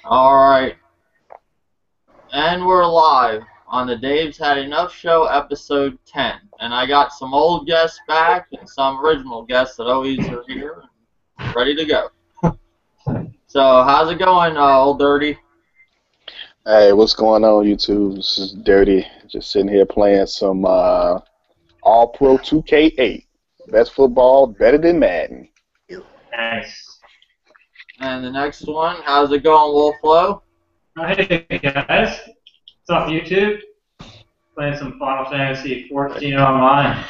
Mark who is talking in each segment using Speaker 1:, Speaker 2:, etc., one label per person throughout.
Speaker 1: Alright, and we're live on the Dave's Had Enough Show, episode 10. And I got some old guests back and some original guests that always are here and ready to go. So, how's it going, Old Dirty?
Speaker 2: Hey, what's going on, YouTube? This is Dirty. Just sitting here playing some All-Pro 2K8. Best football, better than Madden.
Speaker 3: Nice.
Speaker 1: And the next one, how's it going, vvofflovv?
Speaker 3: Hey guys, what's up YouTube? Playing some Final Fantasy 14 online.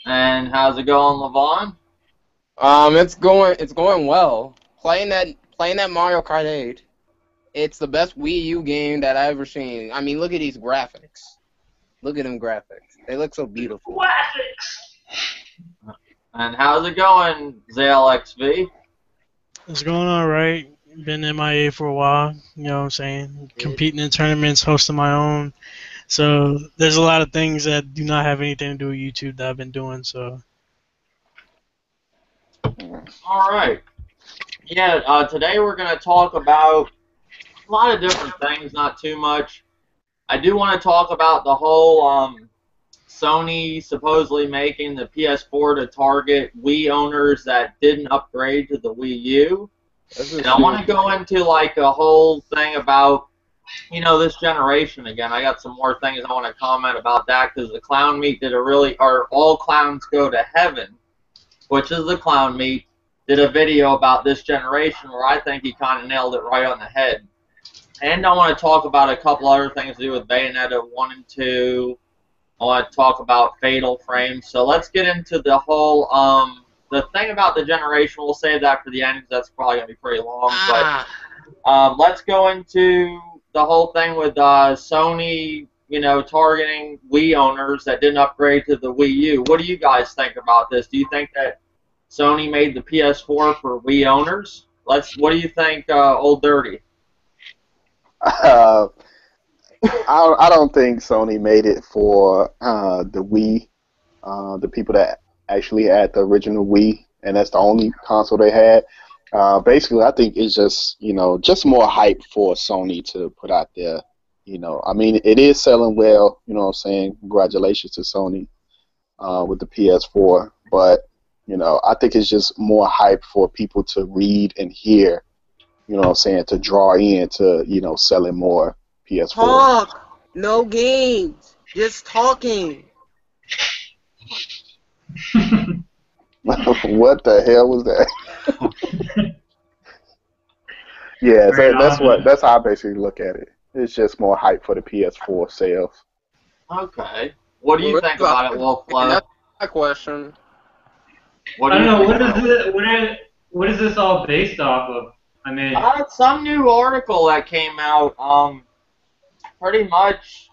Speaker 1: And how's it going, Lavon?
Speaker 4: It's going well. Playing that Mario Kart 8. It's the best Wii U game that I've ever seen. I mean, look at these graphics. Look at them graphics. They look so beautiful.
Speaker 3: Graphics!
Speaker 1: And how's it going, Zael XV?
Speaker 5: It's going all right. Been MIA for a while, you know what I'm saying? Competing in tournaments, hosting my own. So there's a lot of things that do not have anything to do with YouTube that I've been doing, so.
Speaker 1: Alright. Yeah, today we're going to talk about a lot of different things, not too much. I do want to talk about the whole Sony supposedly making the PS4 to target Wii owners that didn't upgrade to the Wii U. And I want to go into like a whole thing about, you know, this generation again. I got some more things I want to comment about that because the Clown Meat did or All Clowns Go to Heaven, which is the Clown Meat, did a video about this generation where I think he kind of nailed it right on the head. And I want to talk about a couple other things to do with Bayonetta 1 and 2. I want to talk about Fatal Frame. So let's get into the whole, the thing about the generation. We'll save that for the end because that's probably going to be pretty long. But let's go into the whole thing with Sony, you know, targeting Wii owners that didn't upgrade to the Wii U. What do you guys think about this? Do you think that Sony made the PS4 for Wii owners? What do you think, Old Dirty?
Speaker 2: I don't think Sony made it for the Wii, the people that actually had the original Wii, and that's the only console they had. Basically, I think it's just, you know, just more hype for Sony to put out there. You know, I mean, it is selling well, you know what I'm saying? Congratulations to Sony with the PS4, but, you know, I think it's just more hype for people to read and hear, you know what I'm saying, to draw in to, you know, selling more PS4.
Speaker 4: Talk! No games! Just talking!
Speaker 2: What the hell was that? Yeah, so that's how I basically look at it. It's just more hype for the PS4 sales.
Speaker 1: Okay. What do you think about it, vvofflovv?
Speaker 4: That's my question.
Speaker 1: What
Speaker 3: I
Speaker 1: do
Speaker 3: don't
Speaker 1: you
Speaker 3: know,
Speaker 1: think?
Speaker 3: what is this all based off of? I mean,
Speaker 1: Some new article that came out, pretty much,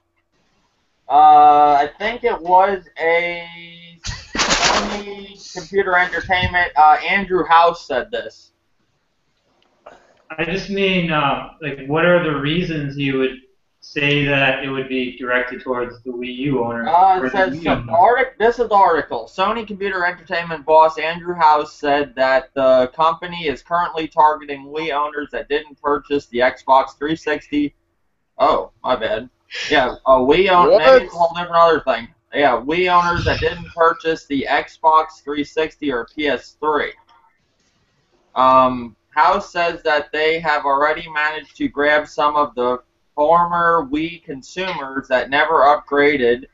Speaker 1: I think it was a Sony Computer Entertainment, Andrew House said this.
Speaker 3: I just mean, like, what are the reasons you would say that it would be directed towards the Wii U owner?
Speaker 1: It says, this is the article. Sony Computer Entertainment boss Andrew House said that the company is currently targeting Wii owners that didn't purchase the Xbox 360. Oh, my bad. Yeah, Wii owners, maybe it's a whole different other thing. Yeah, Wii owners that didn't purchase the Xbox 360 or PS3. House says that they have already managed to grab some of the former Wii consumers that never upgraded,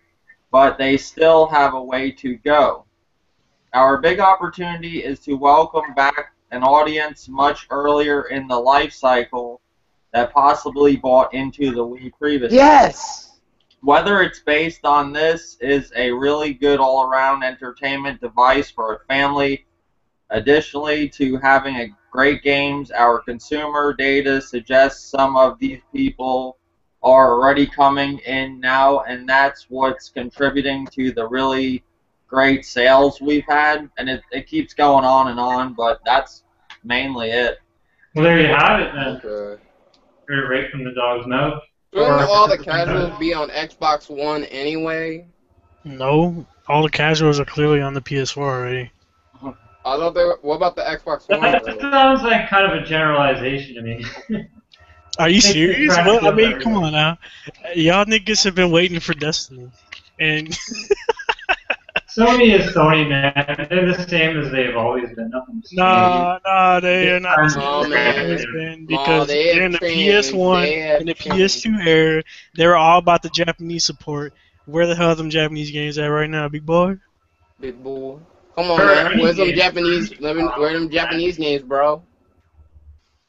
Speaker 1: but they still have a way to go. Our big opportunity is to welcome back an audience much earlier in the life cycle that possibly bought into the Wii previously.
Speaker 4: Yes!
Speaker 1: Whether it's based on this is a really good all-around entertainment device for a family. Additionally to having great games, our consumer data suggests some of these people are already coming in now, and that's what's contributing to the really great sales we've had. And it keeps going on, but that's mainly it.
Speaker 3: Well, there you have it then.
Speaker 4: Okay.
Speaker 3: Right from the dog's mouth.
Speaker 4: Shouldn't all the casuals be on Xbox One anyway?
Speaker 5: No, all the casuals are clearly on the PS4 already.
Speaker 4: I thought they were, what about the Xbox One?
Speaker 3: That
Speaker 4: Though?
Speaker 3: sounds like kind of a generalization to me.
Speaker 5: Are you serious?
Speaker 3: trying to
Speaker 5: What? I
Speaker 3: kill
Speaker 5: mean,
Speaker 3: everything.
Speaker 5: come on now. Y'all niggas have been waiting for Destiny. And
Speaker 3: Sony is Sony, man. They're the same as they've always been. Nothing's changed.
Speaker 5: nah, they are not the same
Speaker 4: Oh,
Speaker 5: as
Speaker 4: man.
Speaker 5: they've always been.
Speaker 4: No,
Speaker 5: Because
Speaker 4: they have
Speaker 5: during the
Speaker 4: changed.
Speaker 5: PS1
Speaker 4: They have
Speaker 5: and the
Speaker 4: changed.
Speaker 5: PS2 era, they were all about the Japanese support. Where the hell are them Japanese games at right now, big boy?
Speaker 4: Big boy. Come on,
Speaker 3: For
Speaker 4: man.
Speaker 3: any
Speaker 4: Where's them
Speaker 3: game,
Speaker 4: Japanese? Where them Japanese games, bro?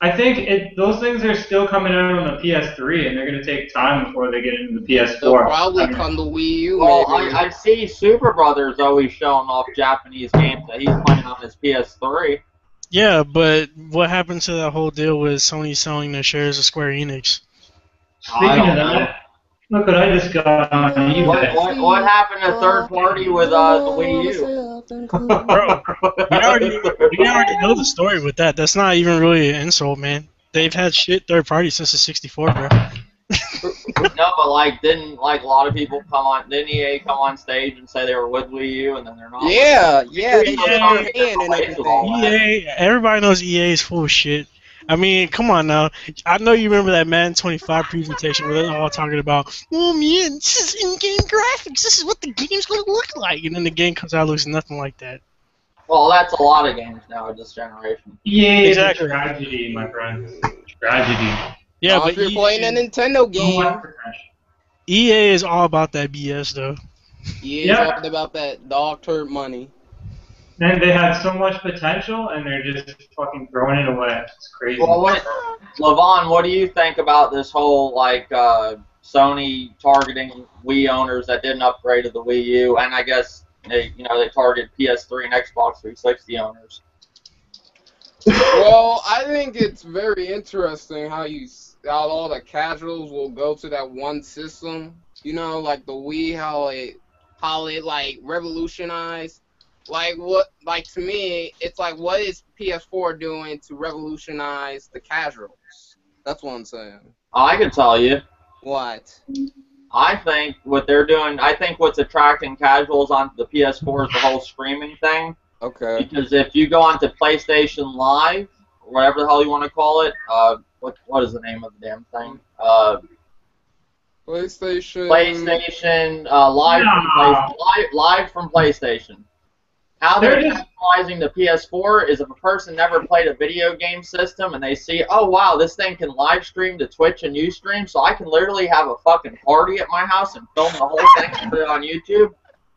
Speaker 3: I think those things are still coming out on the PS3, and they're going to take time before they get into the PS4.
Speaker 4: They'll probably
Speaker 3: I mean,
Speaker 4: come to Wii U,
Speaker 1: Well,
Speaker 4: maybe.
Speaker 1: I see Super Brothers always showing off Japanese games that he's playing on his PS3.
Speaker 5: Yeah, but what happened to that whole deal with Sony selling their shares of Square Enix?
Speaker 3: Speaking of that, look what I just got on eBay.
Speaker 1: What happened to third party with the Wii U?
Speaker 5: Bro, we already know the story with that. That's not even really an insult, man. They've had shit third party since the 64, bro.
Speaker 1: No, but like, didn't like a lot of people come on? Didn't EA come on stage and say they were with Wii U, and then they're not?
Speaker 4: Yeah, they
Speaker 5: Yeah.
Speaker 4: came in and everything.
Speaker 5: EA, everybody knows EA is full of shit. I mean, come on now. I know you remember that Madden 25 presentation where they're all talking about, oh man, this is in-game graphics. This is what the game's going to look like. And then the game comes out and looks nothing like that.
Speaker 1: Well, that's a lot of games now this generation.
Speaker 3: EA is
Speaker 5: Exactly.
Speaker 3: a tragedy, my friend. Tragedy.
Speaker 5: Yeah,
Speaker 4: If
Speaker 5: but
Speaker 4: you're playing a Nintendo game,
Speaker 5: EA is all about that BS, though.
Speaker 4: EA's
Speaker 3: Yeah.
Speaker 4: talking about that dog turd money.
Speaker 3: And they had so much potential, and they're just fucking throwing it away. It's crazy.
Speaker 1: Well, Lavon, what do you think about this whole like Sony targeting Wii owners that didn't upgrade to the Wii U, and I guess they target PS3 and Xbox 360 owners?
Speaker 4: Well, I think it's very interesting how all the casuals will go to that one system. You know, like the Wii, how it like revolutionized. Like to me, it's like, what is PS4 doing to revolutionize the casuals? That's what I'm saying.
Speaker 1: I can tell you.
Speaker 4: What?
Speaker 1: I think what they're doing, I think what's attracting casuals onto the PS4 is the whole streaming thing.
Speaker 4: Okay.
Speaker 1: Because if you go onto PlayStation Live, or whatever the hell you want to call it, what is the name of the damn thing?
Speaker 4: PlayStation.
Speaker 1: Live from PlayStation. How they're capitalizing the PS4 is if a person never played a video game system and they see, oh wow, this thing can live stream to Twitch and Ustream, so I can literally have a fucking party at my house and film the whole thing and put it on YouTube.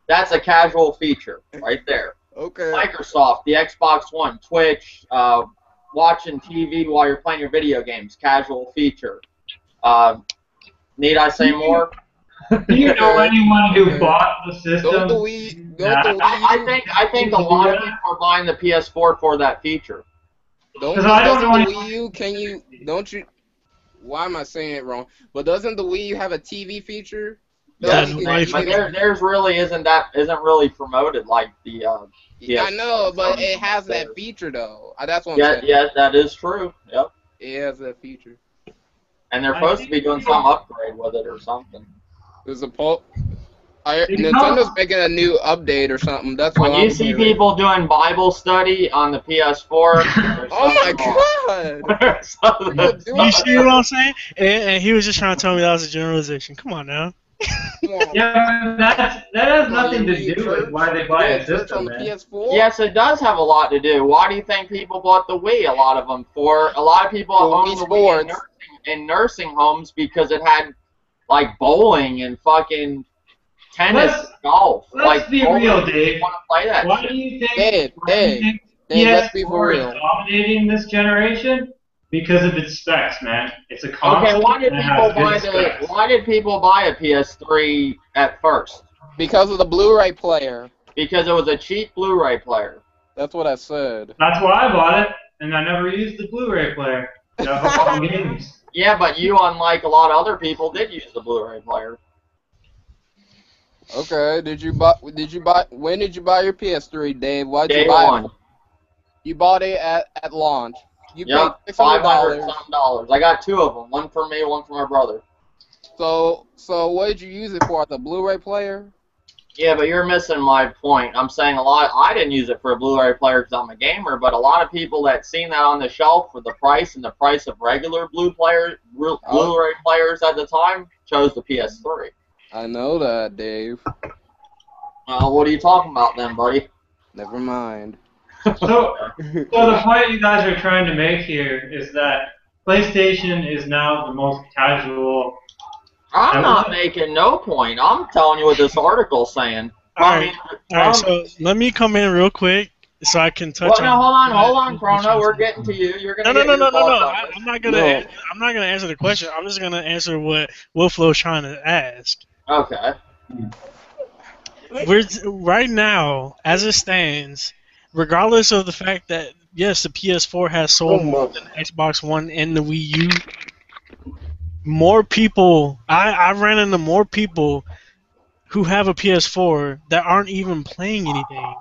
Speaker 1: That's a casual feature right there.
Speaker 4: Okay.
Speaker 1: Microsoft, the Xbox One, Twitch, watching TV while you're playing your video games, casual feature. Need I say more?
Speaker 3: Do you know anyone who bought the system?
Speaker 4: Don't the Wii.
Speaker 1: I think a lot of people are buying the PS4 for that feature.
Speaker 4: Doesn't the Wii U, don't you, why am I saying it wrong? But doesn't the Wii U have a TV feature?
Speaker 1: Yes, but theirs really isn't really promoted like the
Speaker 4: I know, but it has that feature though. That's what I'm saying.
Speaker 1: Yeah, that is true. Yep.
Speaker 4: It has that feature.
Speaker 1: And they're supposed to be doing some upgrade with it or something.
Speaker 4: There's a Nintendo's making a new update or something. That's what
Speaker 1: when you see people doing Bible study on the PS4.
Speaker 4: Oh my god!
Speaker 5: You see what I'm saying? And he was just trying to tell me that was a generalization. Come on now.
Speaker 3: Yeah, that has nothing to do with why they buy a system,
Speaker 4: on the
Speaker 3: man.
Speaker 4: PS4?
Speaker 1: Yes, it does have a lot to do. Why do you think people bought the Wii? A lot of them a lot of people own the Wii in nursing homes because it had like bowling and fucking tennis, and golf.
Speaker 3: Let's be real, Dave.
Speaker 1: Want to play that?
Speaker 3: Why do you think?
Speaker 4: Dave, let's be for real.
Speaker 3: PS4 is dominating this generation? Because of its specs, man. It's a console.
Speaker 1: Okay, why did people buy a PS3 at first?
Speaker 4: Because of the Blu-ray player.
Speaker 1: Because it was a cheap Blu-ray player.
Speaker 4: That's what I said.
Speaker 3: That's why I bought it, and I never used the Blu-ray player. Games.
Speaker 1: Yeah, but you, unlike a lot of other people, did use the Blu-ray player.
Speaker 4: Okay, when did you buy your PS3, Dave? Why'd you
Speaker 1: Day
Speaker 4: buy
Speaker 1: one.
Speaker 4: it? You bought it at launch. You paid
Speaker 1: $500
Speaker 4: $600.
Speaker 1: something. I got two of them, one for me, one for my brother.
Speaker 4: So what did you use it for? The Blu-ray player?
Speaker 1: Yeah, but you're missing my point. I'm saying a lot. I didn't use it for a Blu-ray player because I'm a gamer, but a lot of people that seen that on the shelf for the price and the price of regular Blu-ray players at the time chose the PS3.
Speaker 4: I know that, Dave.
Speaker 1: What are you talking about then, buddy?
Speaker 4: Never mind.
Speaker 3: So the point you guys are trying to make here is that PlayStation is now the most casual.
Speaker 1: I'm not making no point. I'm telling you what this article's saying.
Speaker 5: Alright, so let me come in real quick so I can touch on.
Speaker 1: No, hold on, Chrono. We're getting to you. You're gonna.
Speaker 5: No. I'm not gonna answer the question. I'm just gonna answer what vvofflov's trying to ask.
Speaker 1: Okay.
Speaker 5: Right now, as it stands, regardless of the fact that yes, the PS4 has sold more than the Xbox One and the Wii U, more people. I ran into more people who have a PS4 that aren't even playing anything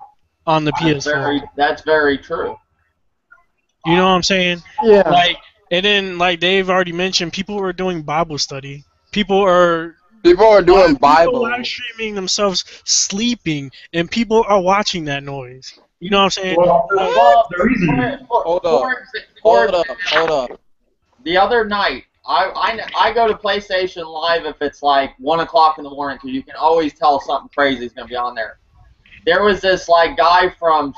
Speaker 5: on the PS4.
Speaker 1: That's very true.
Speaker 5: You know what I'm saying?
Speaker 4: Yeah.
Speaker 5: And then, like Dave already mentioned, people are doing Bible study. People are
Speaker 4: doing Bible.
Speaker 5: Live streaming themselves sleeping, and people are watching that noise. You know what I'm saying?
Speaker 3: Well, the reason.
Speaker 4: Hold up.
Speaker 1: The other night, I go to PlayStation Live if it's like 1 o'clock in the morning because you can always tell something crazy is gonna be on there. There was this like guy from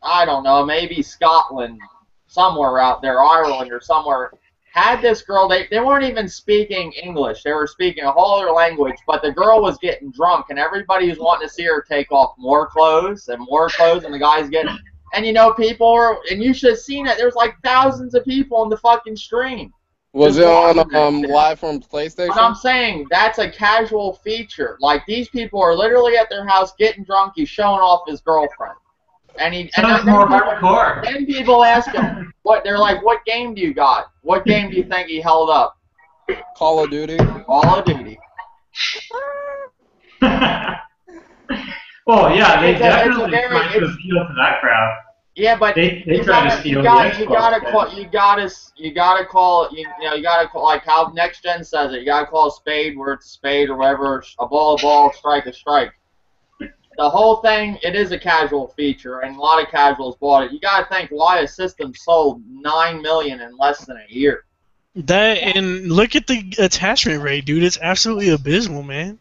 Speaker 1: I don't know, maybe Scotland, somewhere out there, Ireland or somewhere. Had this girl, they weren't even speaking English. They were speaking a whole other language, but the girl was getting drunk, and everybody was wanting to see her take off more clothes, and the guy's getting... And, you know, people were... And you should have seen it. There was, like, thousands of people on the fucking stream.
Speaker 4: Was it on live from PlayStation?
Speaker 1: But I'm saying, that's a casual feature. Like, these people are literally at their house getting drunk. He's showing off his girlfriend. And then people ask him, they're like, what game do you got? What game do you think he held up?
Speaker 4: Call of Duty.
Speaker 1: Call of Duty.
Speaker 3: Well, yeah, they definitely try to appeal to that crowd.
Speaker 1: Yeah, but
Speaker 3: they try to steal the Xbox.
Speaker 1: You gotta call like how Next Gen says it. You gotta call a spade where it's a spade or whatever. A ball, strike a strike. The whole thing, it is a casual feature, and a lot of casuals bought it. You gotta think why a system sold 9 million in less than a year.
Speaker 5: And look at the attachment rate, dude. It's absolutely abysmal, man.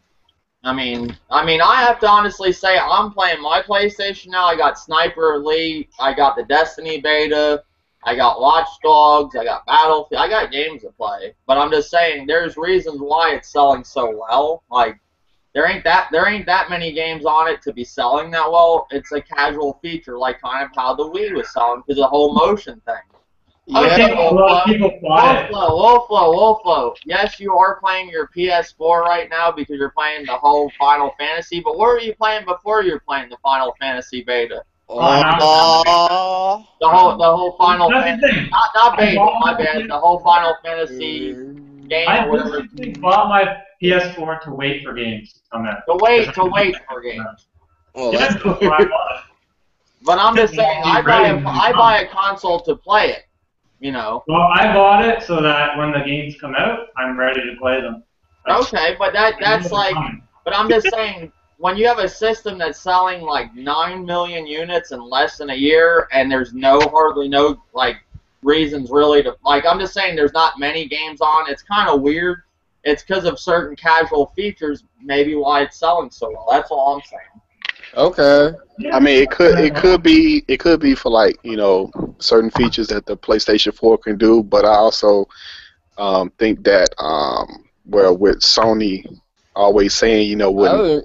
Speaker 1: I mean, I have to honestly say I'm playing my PlayStation now. I got Sniper Elite, I got the Destiny beta, I got Watch Dogs, I got Battlefield. I got games to play, but I'm just saying there's reasons why it's selling so well. Like. There ain't that many games on it to be selling that well. It's a casual feature, like kind of how the Wii was selling, because the whole motion thing.
Speaker 3: I think a lot of people buy it.
Speaker 1: vvofflovv. Yes, you are playing your PS4 right now because you're playing the whole Final Fantasy, but what were you playing before you were playing the Final Fantasy beta? The whole Final Fantasy, not beta, my bad. The whole Final Fantasy game.
Speaker 3: I basically bought my PS4 to wait for games to come out.
Speaker 1: To wait for games.
Speaker 4: Well,
Speaker 3: Yeah, that's why I bought it.
Speaker 1: But I'm just saying, I buy a console to play it. You know.
Speaker 3: Well, I bought it so that when the games come out, I'm ready to play them.
Speaker 1: Okay, but that's like. But I'm just saying, when you have a system that's selling like 9 million units in less than a year, and there's hardly no like reasons really to like. I'm just saying, there's not many games on. It's kind of weird. It's because of certain casual features, maybe why it's selling so well. That's all I'm saying.
Speaker 4: Okay.
Speaker 2: I mean, it could be for like, you know, certain features that the PlayStation 4 can do, but I also think that well, with Sony always saying, you know,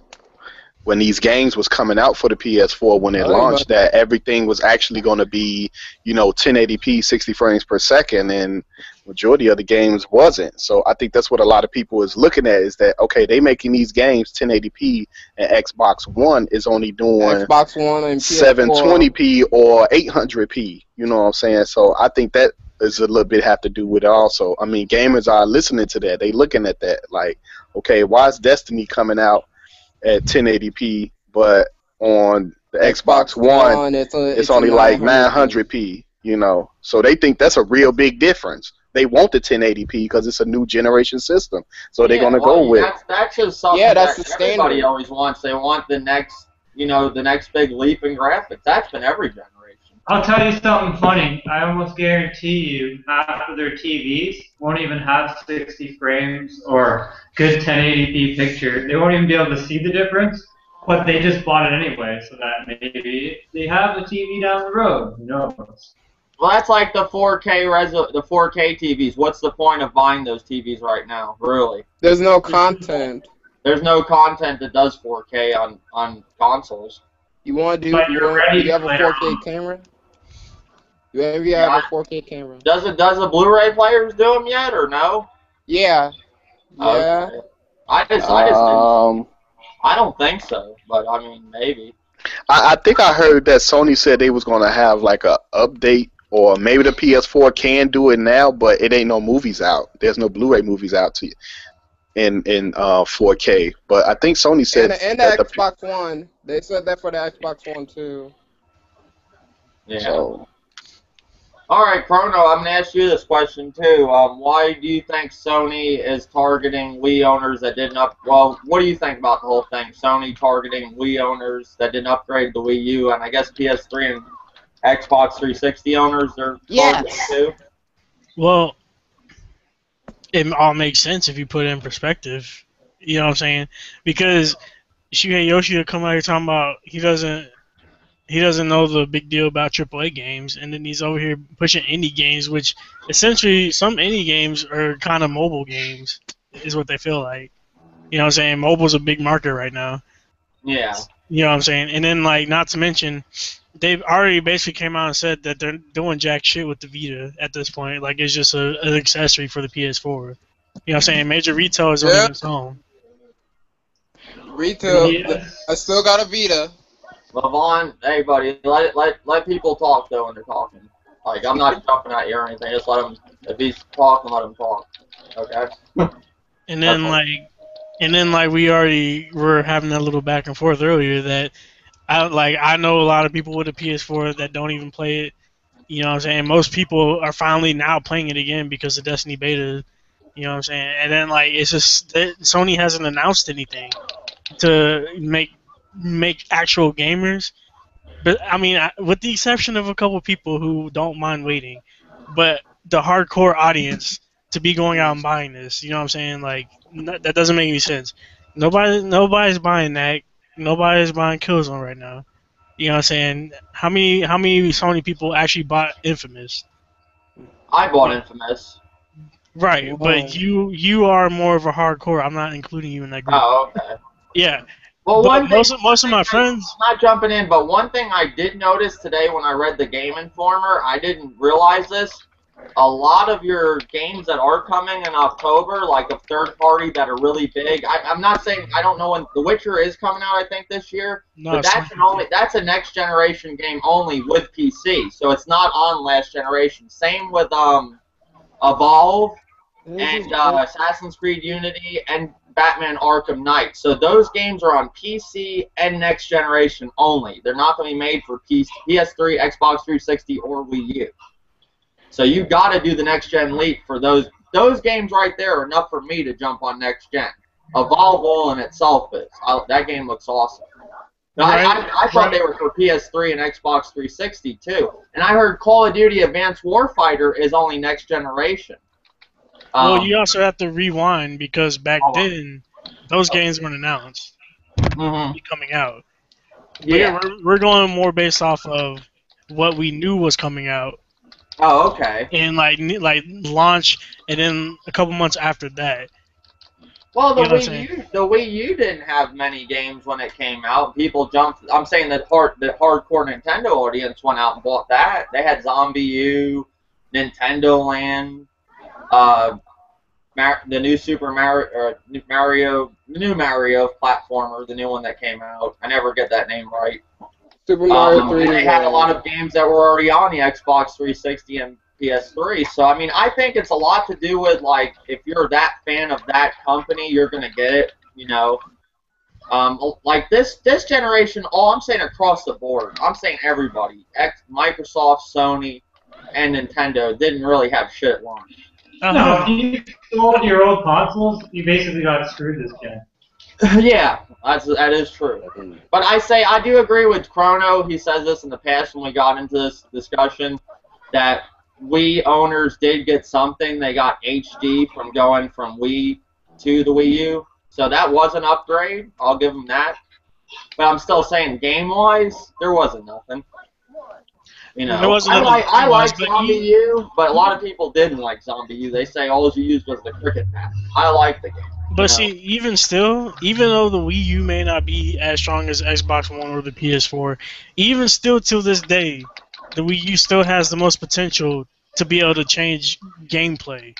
Speaker 2: when these games was coming out for the PS4 when it launched, that everything was actually going to be, you know, 1080p 60 frames per second, and majority of the games wasn't. So I think that's what a lot of people is looking at, is that, okay, they making these games 1080p and Xbox One is only doing
Speaker 4: Xbox One and
Speaker 2: 720p or 800p, you know what I'm saying? So I think that is a little bit have to do with it also. I mean, gamers are listening to that. They looking at that like, okay, why is Destiny coming out at 1080p, but on the Xbox One it's only like 900p, you know? So they think that's a real big difference. they want the 1080p because it's a new generation system. So they're gonna
Speaker 1: well,
Speaker 2: go with.
Speaker 1: That's just something
Speaker 4: that's
Speaker 1: that
Speaker 4: the
Speaker 1: everybody
Speaker 4: standard.
Speaker 1: always wants. They want the next, the next big leap in graphics. That's been every generation.
Speaker 3: I'll tell you something funny. I almost guarantee you half of their TVs won't even have 60 frames or good 1080p picture. They won't even be able to see the difference, but they just bought it anyway, so that maybe they have the TV down the road. Who knows?
Speaker 1: Well, that's like the 4K TVs. What's the point of buying those TVs right now? Really?
Speaker 4: There's no content.
Speaker 1: There's no content that does 4K on consoles.
Speaker 4: You want to do?
Speaker 3: But you're ready
Speaker 4: Do you have a
Speaker 3: to
Speaker 4: 4K camera? You ever have a 4K camera?
Speaker 1: Does the Blu-ray players do them yet, or no?
Speaker 4: Yeah. Yeah.
Speaker 1: Okay. I don't think so, but I mean maybe.
Speaker 2: I think I heard that Sony said they was gonna have like a update, or maybe the PS4 can do it now, but it ain't no movies out. There's no Blu-ray movies out to in 4K. But I think Sony said
Speaker 4: and the Xbox One. They said that for the Xbox One too.
Speaker 1: Yeah.
Speaker 2: So,
Speaker 1: All right, Chrono, I'm going to ask you this question, too. Why do you think Sony is targeting Wii owners that didn't well, what do you think about the whole thing? Sony targeting Wii owners that didn't upgrade the Wii U, and I guess PS3 and Xbox 360 owners, they're targeting too?
Speaker 5: Well, it all makes sense if you put it in perspective. You know what I'm saying? Because Shuhei Yoshida come out here talking about he doesn't know the big deal about AAA games, and then he's over here pushing indie games, which essentially some indie games are kind of mobile games, is what they feel like. You know what I'm saying? Mobile's a big market right now.
Speaker 1: Yeah.
Speaker 5: You know what I'm saying? And then, like, not to mention, they've already basically came out and said that they're doing jack shit with the Vita at this point. Like, it's just an accessory for the PS4. You know what I'm saying? Major retailers don't even sell them.
Speaker 4: Retail.
Speaker 3: Yes.
Speaker 4: I still got a Vita.
Speaker 1: Lavon, hey, buddy, let people talk, though, when they're talking. Like, I'm not jumping at you or anything. Just let him, if he's talking, let him talk. Okay?
Speaker 5: And then we already were having that little back and forth earlier that I know a lot of people with a PS4 that don't even play it. You know what I'm saying? Most people are finally now playing it again because of Destiny beta. You know what I'm saying? And then it's just that Sony hasn't announced anything to make actual gamers. But I mean, with the exception of a couple people who don't mind waiting, but the hardcore audience to be going out and buying this, you know what I'm saying? Like, that doesn't make any sense. Nobody's buying that. Nobody's buying Killzone right now. You know what I'm saying? How many Sony people actually bought Infamous?
Speaker 1: I bought Infamous.
Speaker 5: Right, but you are more of a hardcore. I'm not including you in that group.
Speaker 1: Oh, okay.
Speaker 5: Yeah.
Speaker 1: Well,
Speaker 5: But most of my friends.
Speaker 1: I'm not jumping in, but one thing I did notice today when I read the Game Informer, I didn't realize this. A lot of your games that are coming in October, like a third party that are really big. I'm not saying I don't know when The Witcher is coming out. I think this year,
Speaker 5: No,
Speaker 1: but that's a next generation game only with PC, so it's not on last generation. Same with Evolve and Assassin's Creed Unity and Batman Arkham Knight. So those games are on PC and next generation only. They're not going to be made for PS3, Xbox 360, or Wii U. So you got to do the next gen leap for those. Those games right there are enough for me to jump on next gen. Evolve all in itself is. That game looks awesome. Now, I thought they were for PS3 and Xbox 360 too. And I heard Call of Duty Advanced Warfighter is only next generation.
Speaker 5: Well, you also have to rewind because back then, those games weren't announced coming out.
Speaker 1: Yeah,
Speaker 5: we're going more based off of what we knew was coming out.
Speaker 1: Oh, okay.
Speaker 5: And like launch, and then a couple months after that.
Speaker 1: Well, the Wii U didn't have many games when it came out. People jumped. I'm saying that the hardcore Nintendo audience went out and bought that. They had Zombie U, Nintendo Land. The new Super Mario, the new Mario platformer, the new one that came out. I never get that name right.
Speaker 4: Super Mario 3.
Speaker 1: And they had a lot of games that were already on the Xbox 360 and PS3. So I mean, I think it's a lot to do with like if you're that fan of that company, you're gonna get it. You know, like this generation. All I'm saying across the board. I'm saying everybody. Microsoft, Sony, and Nintendo didn't really have shit at launch.
Speaker 3: No, if you sold your old consoles, you basically got screwed this gen.
Speaker 1: Yeah, that is true. But I do agree with Chrono. He says this in the past when we got into this discussion, that Wii owners did get something. They got HD from going from Wii to the Wii U. So that was an upgrade. I'll give them that. But I'm still saying game-wise, there wasn't nothing. You know, I like Zombie U, but a lot of people didn't like Zombie U. They say all you used was the cricket path. I like the game.
Speaker 5: But see, even still, even though the Wii U may not be as strong as Xbox One or the PS4, even still till this day, the Wii U still has the most potential to be able to change gameplay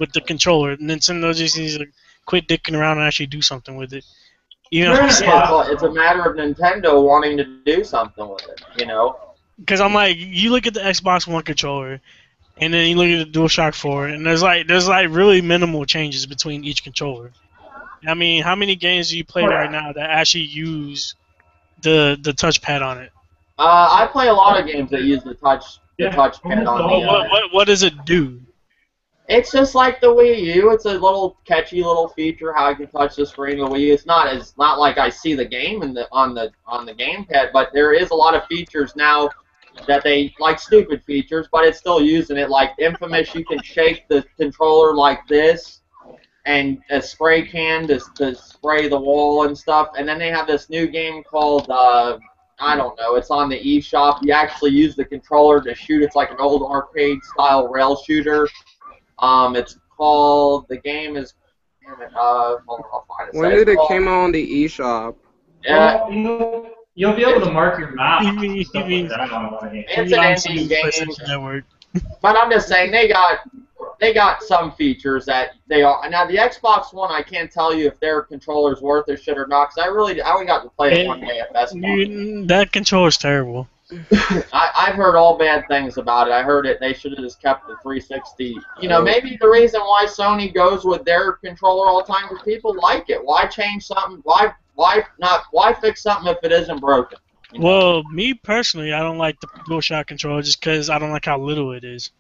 Speaker 5: with the controller. Nintendo just needs to quit dicking around and actually do something with it. You know,
Speaker 1: it's a matter of Nintendo wanting to do something with it, you know?
Speaker 5: Because I'm like, you look at the Xbox One controller, and then you look at the DualShock 4, and there's like really minimal changes between each controller. I mean, how many games do you play right now that actually use the touchpad on it?
Speaker 1: I play a lot of games that use the touchpad on the.
Speaker 5: What does it do?
Speaker 1: It's just like the Wii U. It's a little catchy little feature how you can touch the screen of the Wii U. It's not like I see the game on the gamepad, but there is a lot of features now that they like stupid features, but it's still using it. Like Infamous, you can shake the controller like this, and a spray can to spray the wall and stuff. And then they have this new game called I don't know. It's on the eShop. You actually use the controller to shoot. It's like an old arcade style rail shooter. It's called. The game is. Damn it. Hold on, I'll find it.
Speaker 4: When did it came on the eShop?
Speaker 1: Yeah.
Speaker 3: You'll be able to mark your map.
Speaker 1: It's an indie game. But I'm just saying they got some features that they are. Now the Xbox One, I can't tell you if their controller's worth their shit or not, because I only got to play it one day at Best Buy.
Speaker 5: That controller's terrible.
Speaker 1: I've heard all bad things about it. I heard they should have just kept the 360. You know, maybe the reason why Sony goes with their controller all the time is people like it. Why change something? Why fix something if it isn't broken? You know?
Speaker 5: Well, me personally, I don't like the DualShock controller just because I don't like how little it is.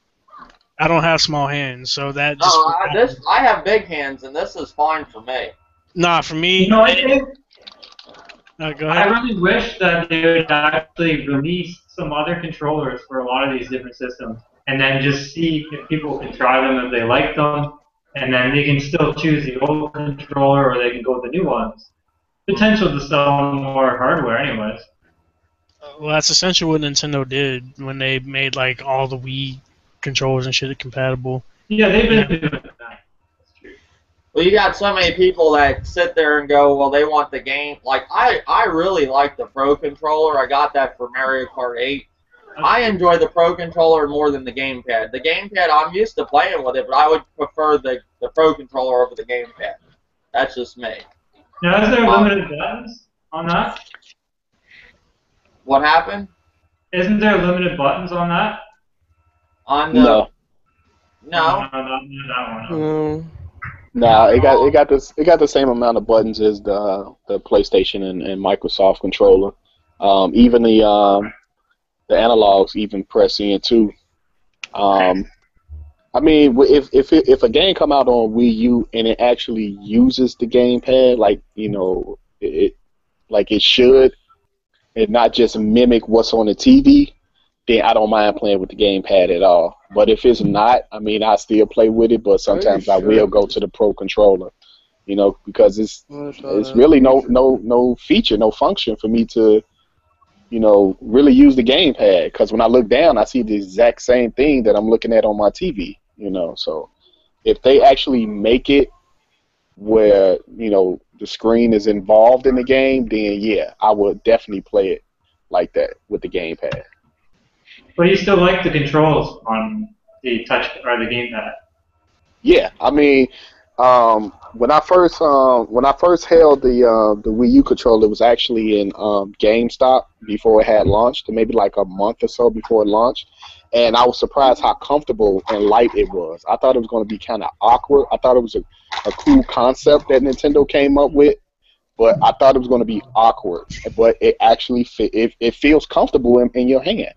Speaker 5: I don't have small hands, so that just...
Speaker 1: I have big hands, and this is fine for me.
Speaker 5: Nah, for me...
Speaker 3: You know, I think...
Speaker 5: go ahead.
Speaker 3: I really wish that they would actually release some other controllers for a lot of these different systems, and then just see if people can try them if they like them, and then they can still choose the old controller or they can go with the new ones. Potential to sell more hardware anyways.
Speaker 5: Well, that's essentially what Nintendo did when they made like all the Wii controllers and shit compatible.
Speaker 3: Yeah, they've been doing that. That's true.
Speaker 1: Well, you got so many people that sit there and go, well, they want the game. Like, I really like the Pro Controller. I got that for Mario Kart 8. I enjoy the Pro Controller more than the gamepad. The gamepad, I'm used to playing with it, but I would prefer the Pro Controller over the gamepad. That's just me.
Speaker 3: Now, is there limited buttons on that?
Speaker 1: What happened?
Speaker 3: Isn't there limited buttons on that?
Speaker 1: On the
Speaker 2: No.
Speaker 1: No.
Speaker 2: No, it got the same amount of buttons as the PlayStation and Microsoft controller. Even the analogs even press in too. I mean, if a game come out on Wii U and it actually uses the gamepad like it should, and not just mimic what's on the TV, then I don't mind playing with the gamepad at all. But if it's not, I mean, I still play with it, but sometimes I will go to the Pro Controller, because it's really no feature, no function for me to, really use the gamepad. Because when I look down, I see the exact same thing that I'm looking at on my TV, So if they actually make it where, the screen is involved in the game, then yeah, I would definitely play it like that with the gamepad.
Speaker 3: But you still like the controls on the touch or the gamepad?
Speaker 2: Yeah, I mean, when I first held the Wii U controller, it was actually in GameStop before it had launched, maybe like a month or so before it launched, and I was surprised how comfortable and light it was. I thought it was going to be kind of awkward. I thought it was a cool concept that Nintendo came up with, but I thought it was going to be awkward. But it actually it feels comfortable in your hand.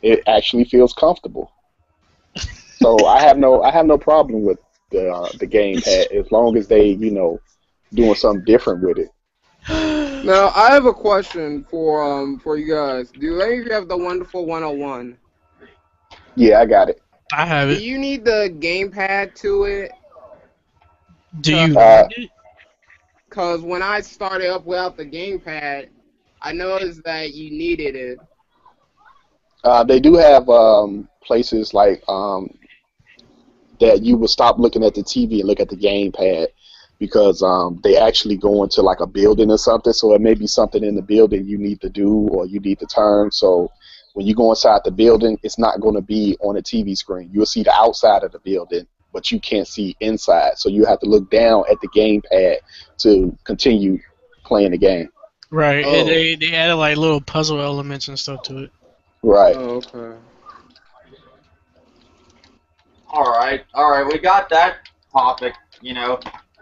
Speaker 2: It actually feels comfortable. So I have no problem with the gamepad as long as they doing something different with it.
Speaker 4: Now I have a question for you guys. Do any of you have the wonderful 101?
Speaker 2: Yeah, I got it.
Speaker 5: I have
Speaker 4: Do
Speaker 5: it.
Speaker 4: you need the gamepad to it?
Speaker 5: Do you
Speaker 2: Uh,
Speaker 5: need it?
Speaker 4: Cause when I started up without the gamepad, I noticed that you needed it.
Speaker 2: They do have places like that you will stop looking at the TV and look at the gamepad because they actually go into like a building or something. So it may be something in the building you need to do or you need to turn. So when you go inside the building, it's not going to be on a TV screen. You'll see the outside of the building, but you can't see inside. So you have to look down at the gamepad to continue playing the game.
Speaker 5: Right.
Speaker 4: Oh.
Speaker 5: They added like little puzzle elements and stuff to it.
Speaker 2: Right.
Speaker 4: Oh, okay.
Speaker 1: All right, we got that topic.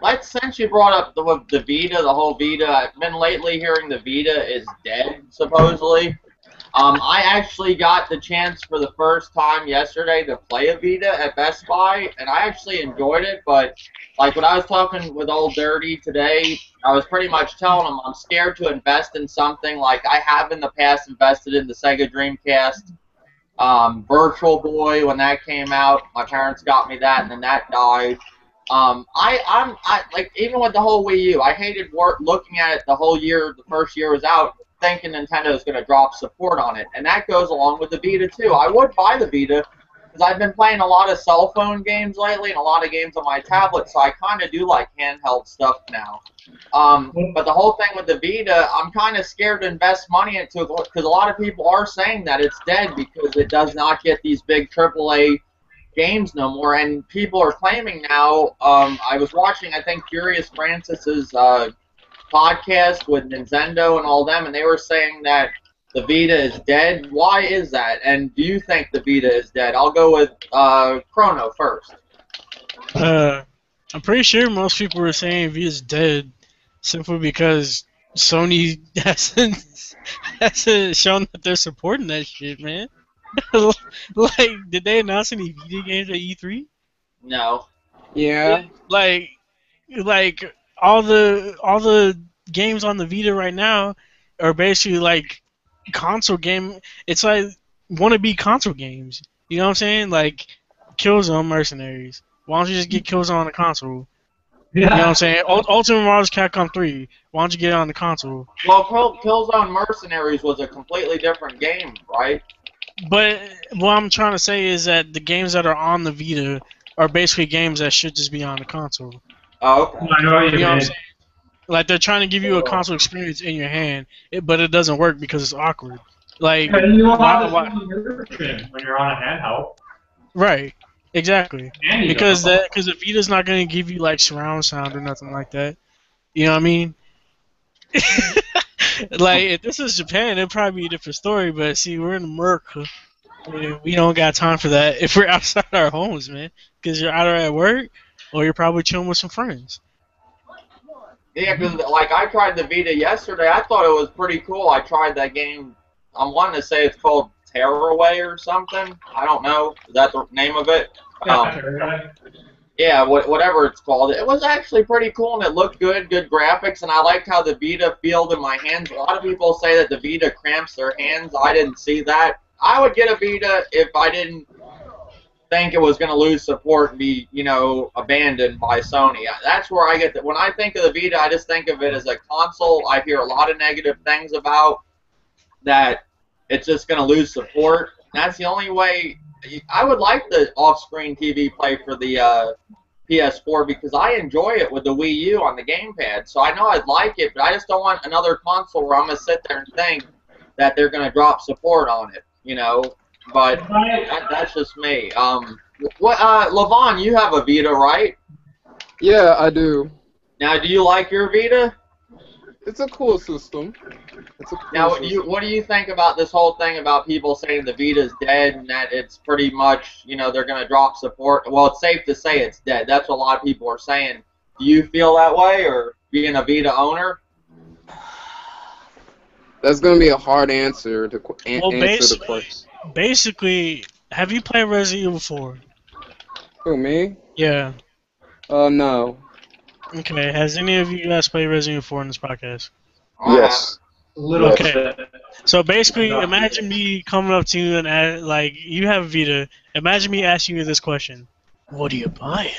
Speaker 1: Like since you brought up the Vita, the whole Vita, I've been lately hearing the Vita is dead supposedly. I actually got the chance for the first time yesterday to play a Vita at Best Buy, and I actually enjoyed it. But like when I was talking with Old Dirty today, I was pretty much telling him I'm scared to invest in something like I have in the past invested in the Sega Dreamcast. Virtual Boy when that came out, my parents got me that, and then that died. I like even with the whole Wii U, I hated looking at it the whole year. The first year was out, thinking Nintendo is going to drop support on it, and that goes along with the Vita too. I would buy the Vita because I've been playing a lot of cell phone games lately and a lot of games on my tablet, so I kind of do like handheld stuff now. But the whole thing with the Vita, I'm kind of scared to invest money into it because a lot of people are saying that it's dead because it does not get these big AAA games no more. And people are claiming now, I was watching, I think, Curious Francis's podcast with Nintendo and all them, and they were saying that the Vita is dead. Why is that? And do you think the Vita is dead? I'll go with Chrono first.
Speaker 5: I'm pretty sure most people were saying Vita's dead simply because Sony hasn't shown that they're supporting that shit, man. Like, did they announce any Vita games at E3?
Speaker 1: No.
Speaker 4: Yeah.
Speaker 5: Like all the games on the Vita right now are basically like console game. It's like wannabe console games. You know what I'm saying? Like Killzone Mercenaries. Why don't you just get Killzone on the console?
Speaker 3: Yeah.
Speaker 5: You know what I'm saying? Ultimate Marvel's Capcom 3. Why don't you get it on the console?
Speaker 1: Well, Killzone Mercenaries was a completely different game, right?
Speaker 5: But what I'm trying to say is that the games that are on the Vita are basically games that should just be on the console.
Speaker 1: Oh, okay.
Speaker 3: I know what
Speaker 5: You
Speaker 3: you
Speaker 5: know what I'm
Speaker 3: mean.
Speaker 5: saying? Like they're trying to give you a console experience in your hand, but it doesn't work because it's awkward. Like
Speaker 3: And you won't have
Speaker 5: why?
Speaker 3: the immersion when you're on a handheld.
Speaker 5: Right. Exactly.
Speaker 3: And you
Speaker 5: Because
Speaker 3: don't.
Speaker 5: the Vita's not going to give you like surround sound or nothing like that. You know what I mean? Like if this is Japan, it'd probably be a different story. But see, we're in America. We don't got time for that if we're outside our homes, man. Because you're either at work or you're probably chilling with some friends.
Speaker 1: Yeah, because like I tried the Vita yesterday. I thought it was pretty cool. I tried that game. I'm wanting to say it's called Tearaway or something. I don't know. Is that the name of it? Yeah, whatever it's called. It was actually pretty cool, and it looked good graphics, and I liked how the Vita felt in my hands. A lot of people say that the Vita cramps their hands. I didn't see that. I would get a Vita if I didn't think it was going to lose support and be, abandoned by Sony. That's where I get that. When I think of the Vita, I just think of it as a console I hear a lot of negative things about, that it's just going to lose support. That's the only way. I would like the off-screen TV play for the PS4 because I enjoy it with the Wii U on the gamepad. So I know I'd like it, but I just don't want another console where I'm going to sit there and think that they're going to drop support on it, But that's just me. Lavon, you have a Vita, right?
Speaker 4: Yeah, I do.
Speaker 1: Now, do you like your Vita?
Speaker 4: It's a cool system.
Speaker 1: Now, what do you think about this whole thing about people saying the Vita's dead and that it's pretty much, they're going to drop support? Well, it's safe to say it's dead. That's what a lot of people are saying. Do you feel that way, or being a Vita owner?
Speaker 4: That's going to be a hard answer to answer the question.
Speaker 5: Basically, have you played Resident Evil 4?
Speaker 4: Who, me?
Speaker 5: Yeah.
Speaker 4: No.
Speaker 5: Okay. Has any of you guys played Resident Evil 4 in this podcast?
Speaker 2: Yes.
Speaker 3: A little
Speaker 2: Yes.
Speaker 3: bit.
Speaker 5: So basically,
Speaker 3: Not
Speaker 5: imagine me coming up to you and like you have Vita. Imagine me asking you this question: what are you buying?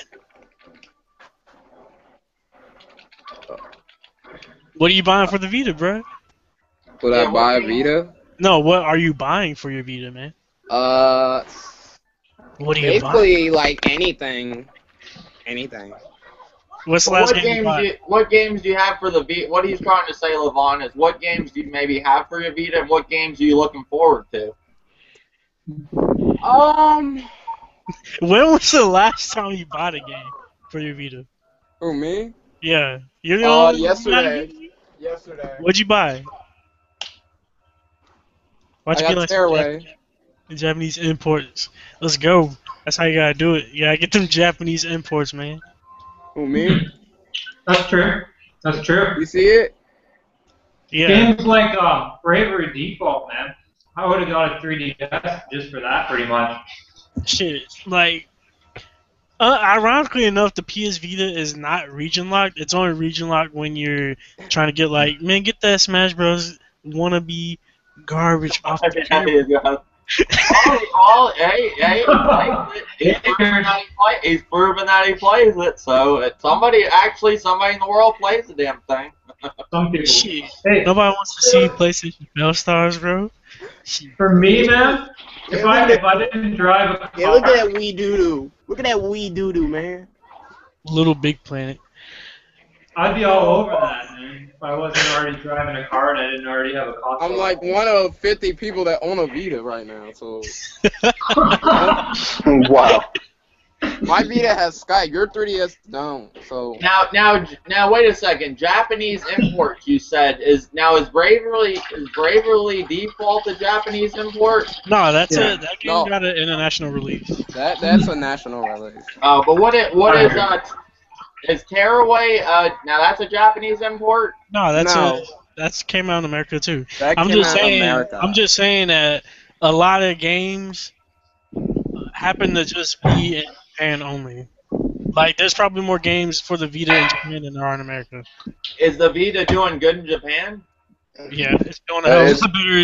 Speaker 5: What are you buying for the Vita, bro?
Speaker 4: Would
Speaker 1: Yeah,
Speaker 4: I buy a
Speaker 1: what
Speaker 4: Vita?
Speaker 5: No, what are you buying for your Vita, man? What are you buying?
Speaker 4: Basically, like anything. Anything.
Speaker 5: What's the
Speaker 1: Well,
Speaker 5: last game you bought?
Speaker 1: what games do you have for the Vita? What he's trying to say, Lavon, is what games do you maybe have for your Vita, and what games are you looking forward to?
Speaker 5: When was the last time you bought a game for your Vita?
Speaker 4: Who, me?
Speaker 5: Yeah, you're the only one who bought a
Speaker 4: Yesterday.
Speaker 5: Vita?
Speaker 4: Yesterday.
Speaker 5: What'd you buy? Why'd
Speaker 4: I
Speaker 5: you
Speaker 4: got
Speaker 5: get like
Speaker 4: Stairway.
Speaker 5: Japanese imports? Let's go. That's how you gotta do it. You gotta get them Japanese imports, man.
Speaker 4: Who, me?
Speaker 3: That's true. That's true.
Speaker 4: You see it?
Speaker 5: Yeah.
Speaker 3: Games like Bravery Default, man. I would have got a 3DS just for that, pretty much.
Speaker 5: Shit. Like, ironically enough, the PS Vita is not region locked. It's only region locked when you're trying to get like, man, get that Smash Bros. Wannabe garbage off the camera.
Speaker 1: He's proven that he plays it, so somebody in the world plays the damn thing.
Speaker 3: Some people.
Speaker 5: Shit.
Speaker 3: Hey,
Speaker 5: Nobody wants to see PlayStation Bell Stars, bro.
Speaker 3: for me, man, if I didn't drive a car,
Speaker 4: Yeah, look at that wee doo-doo. Look at that wee doo-doo, man.
Speaker 5: Little Big Planet.
Speaker 3: I'd be all over that, man. If I wasn't already driving a car and I didn't already have a console.
Speaker 4: I'm like one of 50 people that own a Vita right now, so...
Speaker 2: Wow.
Speaker 4: My Vita has Skype. Your 3DS don't, so...
Speaker 1: Now, wait a second. Japanese imports, you said, is Bravely Default a Japanese import?
Speaker 5: No, that game
Speaker 4: No.
Speaker 5: got an international release.
Speaker 4: That's a national release.
Speaker 1: But is Tearaway, now that's a Japanese import?
Speaker 5: No,
Speaker 4: No.
Speaker 5: that's came out in America too.
Speaker 4: That
Speaker 5: I'm
Speaker 4: came
Speaker 5: just
Speaker 4: out in
Speaker 5: saying.
Speaker 4: America.
Speaker 5: I'm just saying that a lot of games happen to just be in Japan only. Like, there's probably more games for the Vita in Japan than there are in America.
Speaker 1: Is the Vita doing good in Japan?
Speaker 5: Yeah, it's doing a hell of a lot better.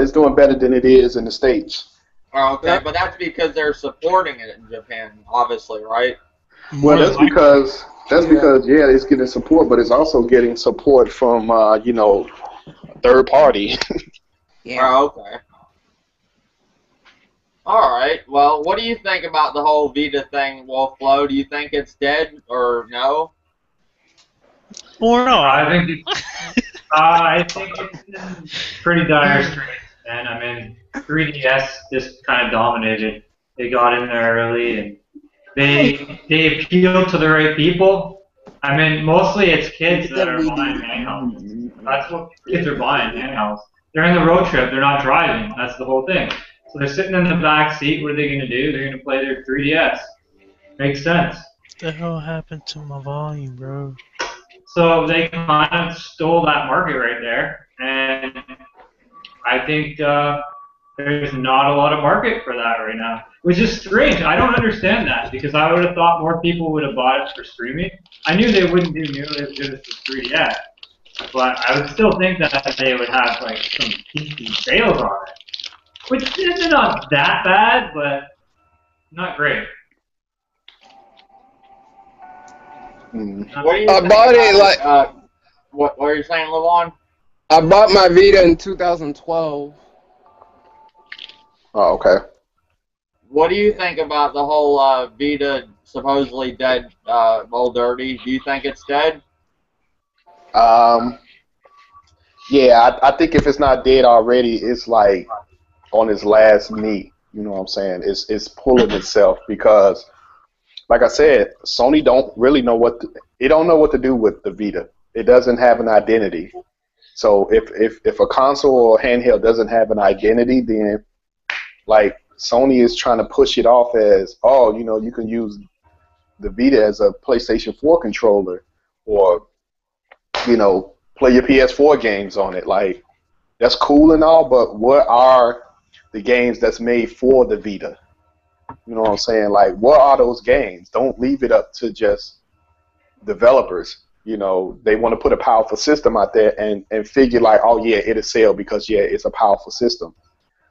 Speaker 2: It's doing better than it is in the States.
Speaker 1: Oh, okay, but that's because they're supporting it in Japan, obviously, right?
Speaker 2: Well, that's because it's getting support, but it's also getting support from third party.
Speaker 4: Yeah.
Speaker 1: Oh, okay. All right. Well, what do you think about the whole Vita thing, vvofflovv? Do you think it's dead or no?
Speaker 5: Or no?
Speaker 3: I think it's in pretty dire straits, man. I mean, 3DS just kind of dominated. They got in there early, and they appealed to the right people. I mean, mostly it's kids that are buying handhelds. That's what kids are buying, handhelds. They're in the road trip. They're not driving. That's the whole thing. So they're sitting in the back seat. What are they going to do? They're going to play their 3DS. Makes sense.
Speaker 5: What the hell happened to my volume, bro?
Speaker 3: So they kind of stole that market right there, and I think there's not a lot of market for that right now, which is strange. I don't understand that, because I would have thought more people would have bought it for streaming. I knew they wouldn't do nearly as good as the 3DS, but I would still think that they would have like some decent sales on it, which is not that bad, but not great.
Speaker 1: What do you
Speaker 4: I
Speaker 1: think
Speaker 4: bought it
Speaker 1: about what are you saying, Lavon?
Speaker 4: I bought my Vita in 2012.
Speaker 2: Oh, okay.
Speaker 1: What do you think about the whole Vita supposedly dead, old dirty? Do you think it's dead?
Speaker 2: Yeah, I think if it's not dead already, it's like on its last meat. You know what I'm saying? It's pulling itself because, like I said, Sony don't really know what to do with the Vita. It doesn't have an identity. So if a console or handheld doesn't have an identity, then like Sony is trying to push it off as, oh, you can use the Vita as a PlayStation 4 controller, or play your PS4 games on it. Like, that's cool and all, but what are the games that's made for the Vita? You know what I'm saying? Like, what are those games? Don't leave it up to just developers. You know, they want to put a powerful system out there and figure like, oh yeah, it'll sell because yeah, it's a powerful system.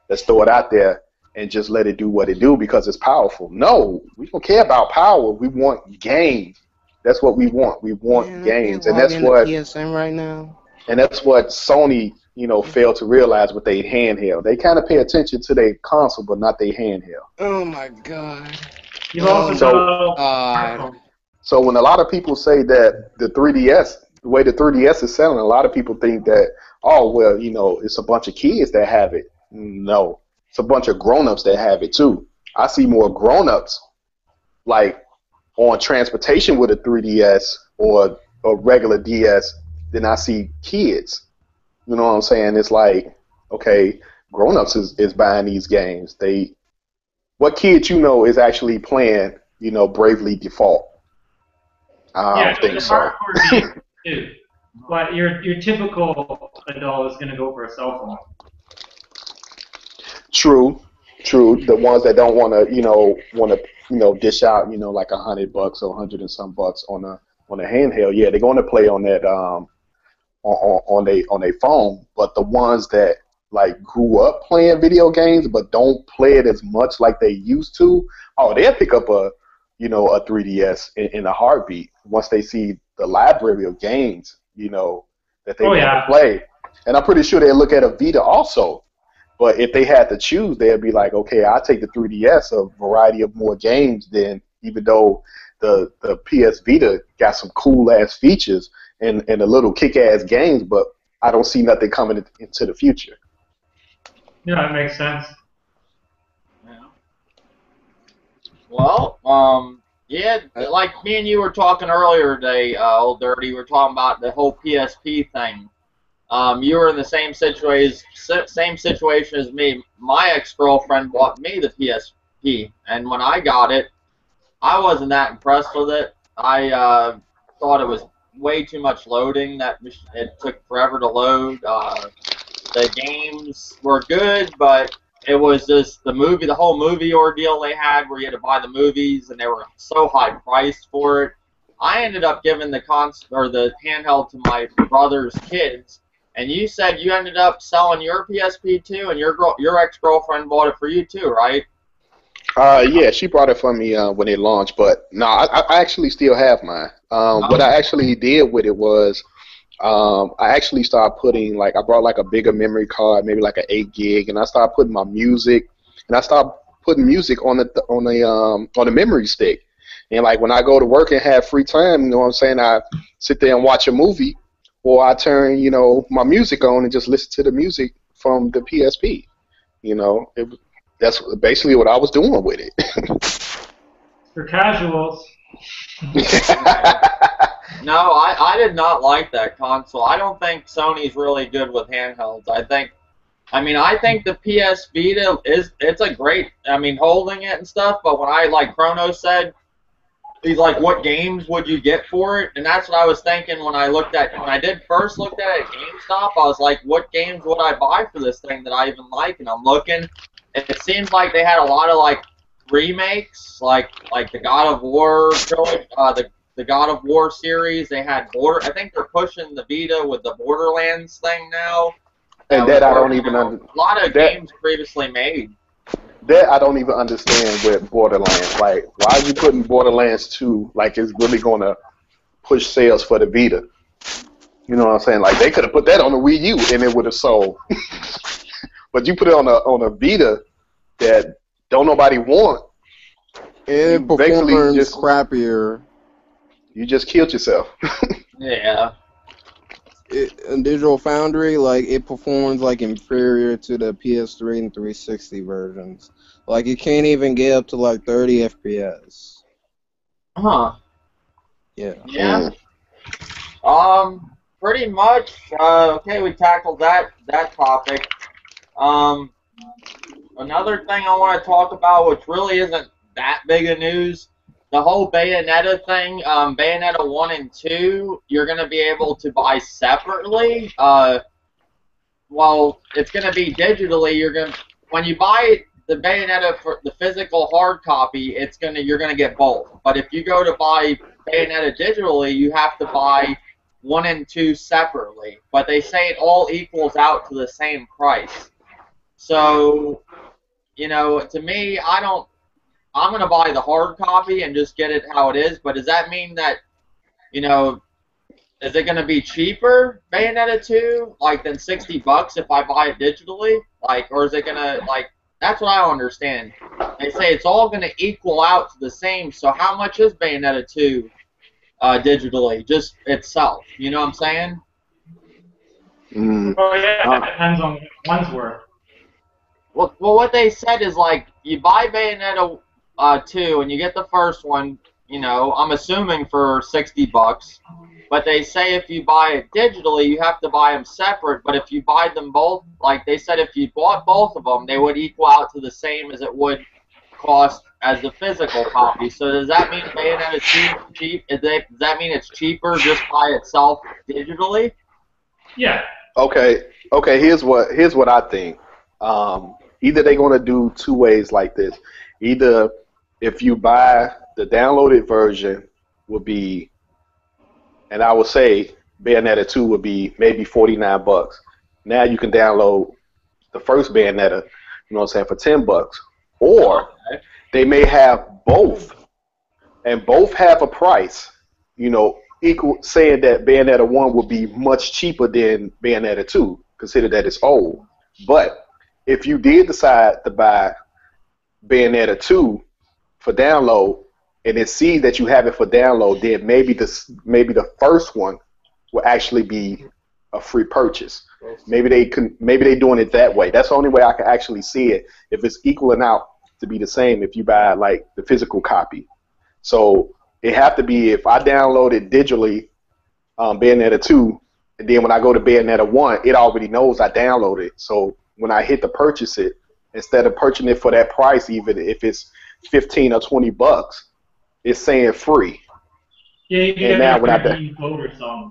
Speaker 2: Let's throw it out there and just let it do what it do because it's powerful. No, we don't care about power. We want games. That's what we want. We want games, and that's what
Speaker 4: PSN right now.
Speaker 2: And that's what Sony, you know, failed to realize with their handheld. They kind of pay attention to their console, but not their handheld.
Speaker 4: Oh my god.
Speaker 3: You've also
Speaker 2: So when a lot of people say that the 3DS, the way the 3DS is selling, a lot of people think that, oh, well, you know, it's a bunch of kids that have it. No, it's a bunch of grown-ups that have it too. I see more grown-ups like on transportation with a 3DS or a regular DS than I see kids. You know what I'm saying? It's like, okay, grown-ups is buying these games. What kid you know is actually playing, you know, Bravely Default? I don't think so.
Speaker 3: Hardcore games too. But your typical adult is going to go for a cell phone.
Speaker 2: True. The ones that don't want to, dish out, you know, like $100 or $100 and some bucks on a handheld. Yeah, they're going to play on that on their phone. But the ones that like grew up playing video games but don't play it as much like they used to, oh, they'll pick up a 3DS in a heartbeat once they see the library of games, you know, that they want to play. And I'm pretty sure they'll look at a Vita also. But if they had to choose, they'd be like, okay, I'll take the 3DS, a variety of more games than, even though the PS Vita got some cool-ass features and a little kick-ass games, but I don't see nothing coming into the future.
Speaker 3: Yeah, that makes sense.
Speaker 1: Yeah. Well, yeah, like me and you were talking earlier today, Old Dirty, we were talking about the whole PSP thing. You were in the same situation as me. My ex-girlfriend bought me the PSP, and when I got it, I wasn't that impressed with it. I thought it was way too much loading. That it took forever to load. The games were good, but it was just the whole movie ordeal they had, where you had to buy the movies, and they were so high priced for it. I ended up giving the handheld to my brother's kids. And you said you ended up selling your PSP too, and your ex-girlfriend bought it for you too, right?
Speaker 2: Yeah, she bought it for me when it launched, but no, I actually still have mine. What I actually did with it was I actually started putting, I brought like a bigger memory card, maybe like an 8 gig, and I started putting my music, and I started putting music on the memory stick. And like when I go to work and have free time, you know what I'm saying, I sit there and watch a movie. Or I turn, you know, my music on and just listen to the music from the PSP. You know, that's basically what I was doing with it.
Speaker 3: For casuals.
Speaker 1: No, I did not like that console. I don't think Sony's really good with handhelds. I think the PS Vita it's a great, holding it and stuff, but when like Chrono said, he's like, what games would you get for it? And that's what I was thinking when I did first look at it at GameStop. I was like, what games would I buy for this thing that I even like? And I'm looking, and it seems like they had a lot of like remakes, like the God of War trilogy, the God of War series. They had I think they're pushing the Vita with the Borderlands thing now.
Speaker 2: And that I don't even understand.
Speaker 1: A lot of games previously made.
Speaker 2: That I don't even understand with Borderlands. Like, why are you putting Borderlands 2 like it's really going to push sales for the Vita? You know what I'm saying? Like, they could have put that on the Wii U and it would have sold. But you put it on a Vita that don't nobody want.
Speaker 4: It performs crappier.
Speaker 2: You just killed yourself.
Speaker 1: Yeah.
Speaker 4: In Digital Foundry, it performs inferior to the PS3 and 360 versions. It can't even get up to 30 FPS.
Speaker 1: Huh.
Speaker 4: Yeah.
Speaker 1: Yeah. Pretty much. Okay, we tackled that topic. Another thing I want to talk about, which really isn't that big of news. The whole Bayonetta thing, Bayonetta 1 and 2, you're going to be able to buy separately. Well, it's going to be digitally. When you buy the Bayonetta for the physical hard copy, you're gonna get both. But if you go to buy Bayonetta digitally, you have to buy 1 and 2 separately. But they say it all equals out to the same price. So, to me, I'm gonna buy the hard copy and just get it how it is. But does that mean that, is it going to be cheaper, Bayonetta 2, than $60 if I buy it digitally? Or is it going to, that's what I don't understand. They say it's all going to equal out to the same, so how much is Bayonetta 2 digitally, just itself? You know what I'm saying?
Speaker 3: Well, yeah, it depends on what one's worth.
Speaker 1: Well, what they said is, you buy Bayonetta 2 and you get the first one, I'm assuming for $60. But they say if you buy it digitally, you have to buy them separate. But if you buy them both, they said if you bought both of them, they would equal out to the same as it would cost as the physical copy. So does that mean Bayonetta 2 cheap? Does that mean it's cheaper just by itself digitally?
Speaker 3: Yeah.
Speaker 2: Okay. Here's what I think. Either they're gonna do two ways like this. Either if you buy the downloaded version, will be, and I would say Bayonetta 2 would be maybe $49. Now you can download the first Bayonetta, for $10. Or they may have both, and both have a price, equal, saying that Bayonetta 1 would be much cheaper than Bayonetta 2, consider that it's old. But if you did decide to buy Bayonetta 2 for download, and it sees that you have it for download, then maybe the first one will actually be a free purchase. Maybe they doing it that way. That's the only way I can actually see it. If it's equaling out to be the same, if you buy the physical copy, so it have to be if I download it digitally, Bayonetta 2, and then when I go to Bayonetta 1, it already knows I downloaded it. So when I hit to purchase it, instead of purchasing it for that price, even if it's $15 or $20. It's saying free.
Speaker 3: Yeah, you
Speaker 2: and now when I
Speaker 3: code or something.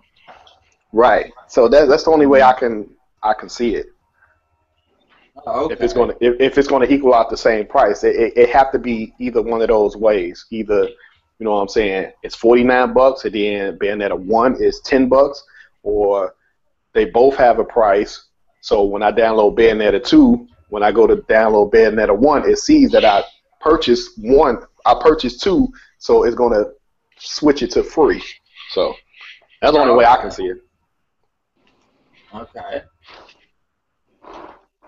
Speaker 2: Right. So that's the only way I can see it.
Speaker 1: Oh, okay.
Speaker 2: If it's gonna equal out the same price, it have to be either one of those ways. Either, you know what I'm saying, it's $49 and then Bayonetta 1 is $10, or they both have a price. So when I download Bayonetta 2, when I go to download Bayonetta 1, it sees that I purchased 2, so it's gonna switch it to free. So that's the only way I can see it.
Speaker 1: Okay.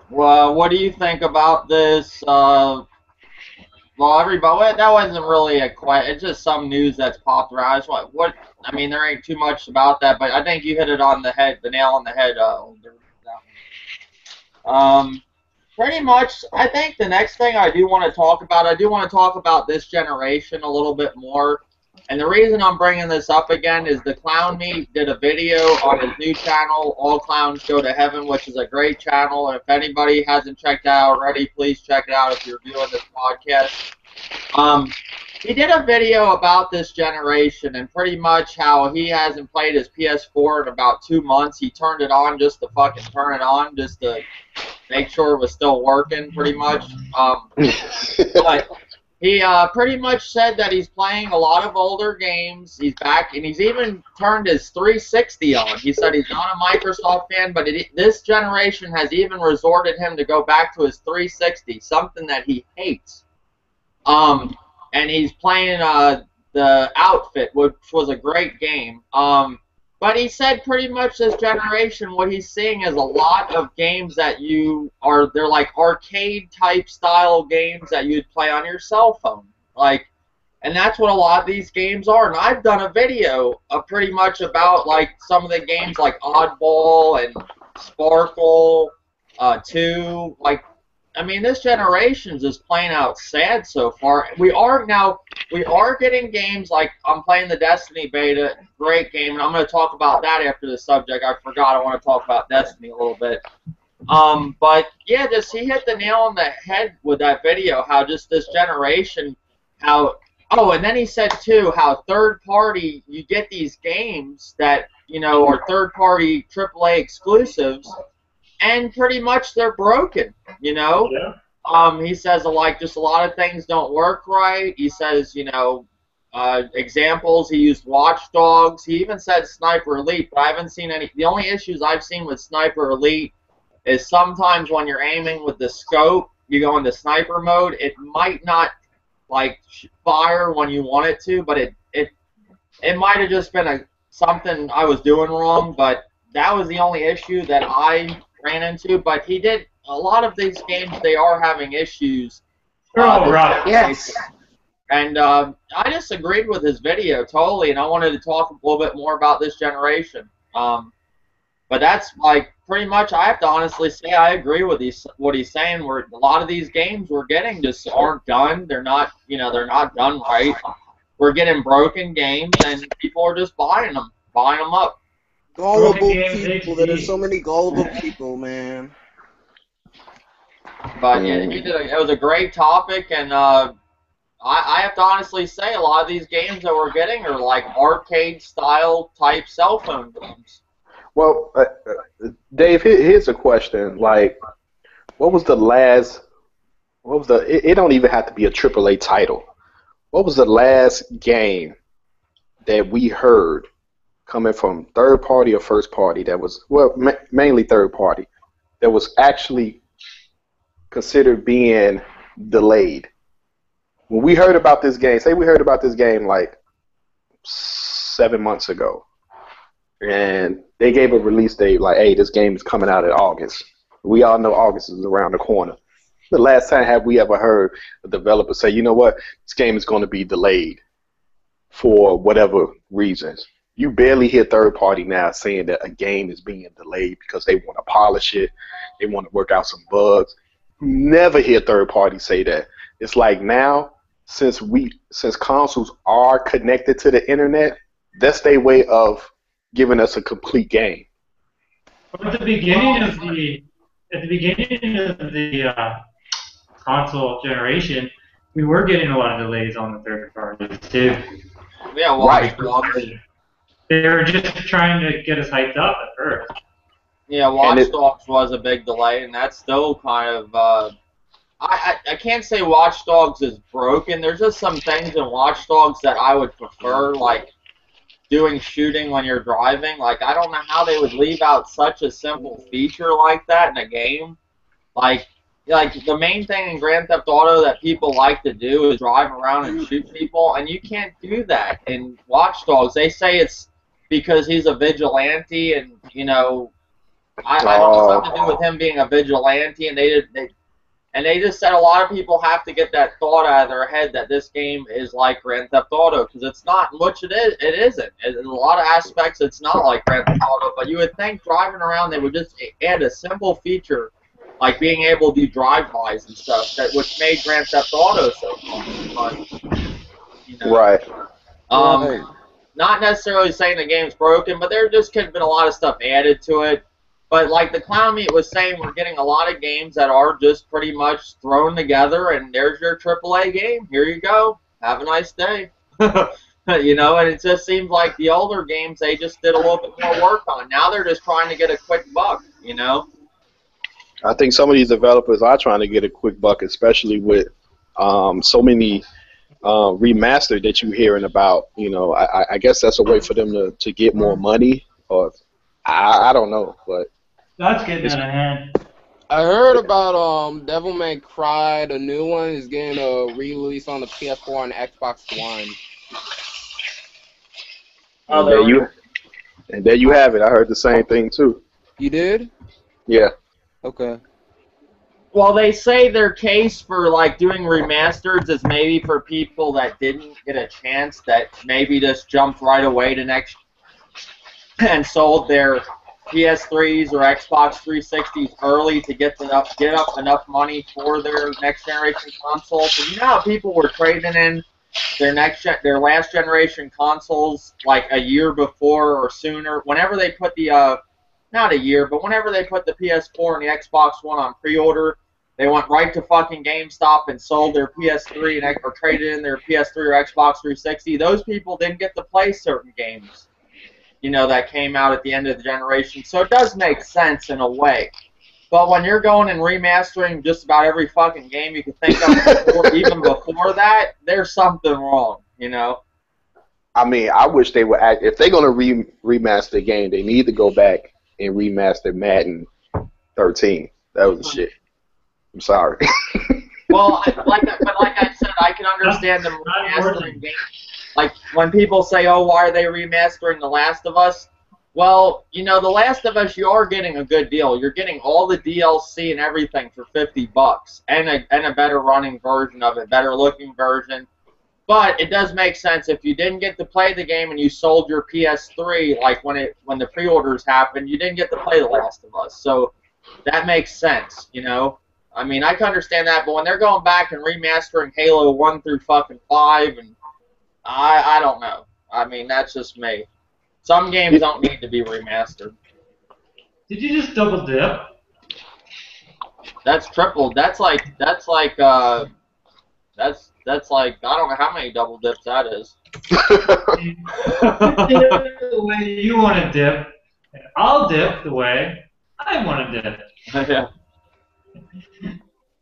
Speaker 1: Well, what do you think about this? Well, everybody, that wasn't really it's just some news that's popped around. I mean, there ain't too much about that, but I think you hit it on the head, the nail on the head. Pretty much, I think the next thing I do want to talk about this generation a little bit more. And the reason I'm bringing this up again is the Clown Meat did a video on his new channel, All Clowns Go to Heaven, which is a great channel. And if anybody hasn't checked it out already, please check it out if you're viewing this podcast. He did a video about this generation and pretty much how he hasn't played his PS4 in about 2 months. He turned it on just to fucking turn it on, just to make sure it was still working, pretty much. But he pretty much said that he's playing a lot of older games. He's back, and he's even turned his 360 on. He said he's not a Microsoft fan, but this generation has even resorted him to go back to his 360, something that he hates. And he's playing the Outfit, which was a great game. But he said pretty much this generation, what he's seeing is a lot of games that they're like arcade type style games that you'd play on your cell phone. And that's what a lot of these games are. And I've done a video pretty much about some of the games like Oddball and Sparkle 2. I mean, this generation's just plain out sad so far. We are getting games like I'm playing the Destiny beta, great game, and I'm going to talk about that after the subject. I forgot I want to talk about Destiny a little bit. But yeah, he hit the nail on the head with that video. How just this generation, and then he said too how third party you get these games that are third party AAA exclusives. And pretty much they're broken,
Speaker 3: Yeah.
Speaker 1: He says like just a lot of things don't work right. He says, you know, examples. He used Watch Dogs. He even said Sniper Elite, but I haven't seen any. The only issues I've seen with Sniper Elite is sometimes when you're aiming with the scope, you go into sniper mode. It might not like fire when you want it to, but it might have just been something I was doing wrong. But that was the only issue that I ran into. But he did a lot of these games. They are having issues.
Speaker 3: Right.
Speaker 4: Yes.
Speaker 1: And I disagreed with his video totally, and I wanted to talk a little bit more about this generation. But that's like pretty much. I have to honestly say I agree with what he's saying. Where a lot of these games we're getting just aren't done. They're not, you know, they're not done right. We're getting broken games, and people are just buying them up.
Speaker 4: Gullible people. There's so many gullible people, man.
Speaker 1: But yeah, it was a great topic, and I have to honestly say a lot of these games that we're getting are like arcade-style type cell phone games.
Speaker 2: Well, Dave, here's a question. Like, what was the last? What was the? It don't even have to be a AAA title. What was the last game that we heard coming from third party or first party that was mainly third party that was actually considered being delayed? When we heard about this game, say we heard about this game like 7 months ago, and they gave a release date like, hey, this game is coming out in August. We all know August is around the corner. The last time have we ever heard a developer say, you know what, this game is going to be delayed for whatever reasons? You barely hear third party now saying that a game is being delayed because they want to polish it, they want to work out some bugs. You never hear third party say that. It's like now, since consoles are connected to the internet, that's their way of giving us a complete game.
Speaker 3: But at the beginning of the console generation, we were getting a lot of delays on the third parties too.
Speaker 1: Yeah,
Speaker 2: Right.
Speaker 3: They were just trying to get us hyped up at first.
Speaker 1: Yeah, Watch Dogs was a big delay, and that's still kind of. I can't say Watch Dogs is broken. There's just some things in Watch Dogs that I would prefer, like doing shooting when you're driving. Like, I don't know how they would leave out such a simple feature like that in a game. Like the main thing in Grand Theft Auto that people like to do is drive around and shoot people, and you can't do that in Watch Dogs. They say it's because he's a vigilante, and you know, I don't know something to do with him being a vigilante, and they just said a lot of people have to get that thought out of their head that this game is like Grand Theft Auto, because it's not, which it is. It isn't. In a lot of aspects, it's not like Grand Theft Auto. But you would think driving around, they would just add a simple feature like being able to do drive-bys and stuff, which made Grand Theft Auto so fun. But, you know,
Speaker 2: right.
Speaker 1: Not necessarily saying the game's broken, but there just could have been a lot of stuff added to it. But like the Clown Meat was saying, we're getting a lot of games that are just pretty much thrown together, and there's your AAA game. Here you go. Have a nice day. You know, and it just seems like the older games, they just did a little bit more work on. Now they're just trying to get a quick buck, you know?
Speaker 2: I think some of these developers are trying to get a quick buck, especially with so many remastered that you're hearing about. You know, I guess that's a way for them to get more money, or I don't know, but
Speaker 3: That's getting out of hand.
Speaker 4: I heard about Devil May Cry, the new one, is getting a release on the PS4 and Xbox One.
Speaker 1: Oh,
Speaker 2: there you have it. I heard the same thing too.
Speaker 4: You did?
Speaker 2: Yeah.
Speaker 4: Okay.
Speaker 1: Well, they say their case for like doing remasters is maybe for people that didn't get a chance, that maybe just jumped right away to next and sold their PS3s or Xbox 360s early to get up enough money for their next generation console. So you know how people were trading in their last generation consoles like a year before or sooner. Whenever they put the not a year, but whenever they put the PS4 and the Xbox One on pre-order, they went right to fucking GameStop and sold their PS3 or traded in their PS3 or Xbox 360. Those people didn't get to play certain games, you know, that came out at the end of the generation. So it does make sense in a way. But when you're going and remastering just about every fucking game you can think of, even before that, there's something wrong, you know?
Speaker 2: I mean, I wish they would act. If they're gonna remaster the game, they need to go back and remaster Madden 13. That was the shit. I'm sorry.
Speaker 1: Well, but like I said, I can understand them remastering games. Like when people say, "Oh, why are they remastering The Last of Us?" Well, you know, The Last of Us, you are getting a good deal. You're getting all the DLC and everything for $50, and a better running version of it, better looking version. But it does make sense if you didn't get to play the game and you sold your PS3, like when the pre-orders happened, you didn't get to play The Last of Us. So that makes sense, you know. I mean, I can understand that, but when they're going back and remastering Halo 1 through fucking 5, and I don't know. I mean, that's just me. Some games don't need to be remastered.
Speaker 3: Did you just double dip?
Speaker 1: That's triple. That's like I don't know how many double dips that is.
Speaker 3: The way you want to dip, and I'll dip the way I want to dip.
Speaker 1: Yeah.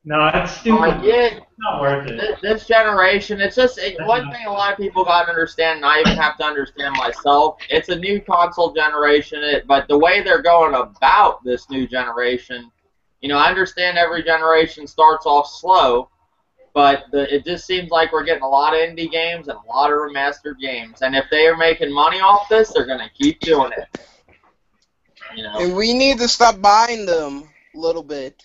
Speaker 3: No, that's stupid. It's not worth it.
Speaker 1: This generation, it's just one thing a lot of people got to understand, and I even have to understand myself. It's a new console generation, but the way they're going about this new generation, you know, I understand every generation starts off slow, but it just seems like we're getting a lot of indie games and a lot of remastered games. And if they are making money off this, they're going to keep doing it. You know?
Speaker 4: And we need to stop buying them a little bit.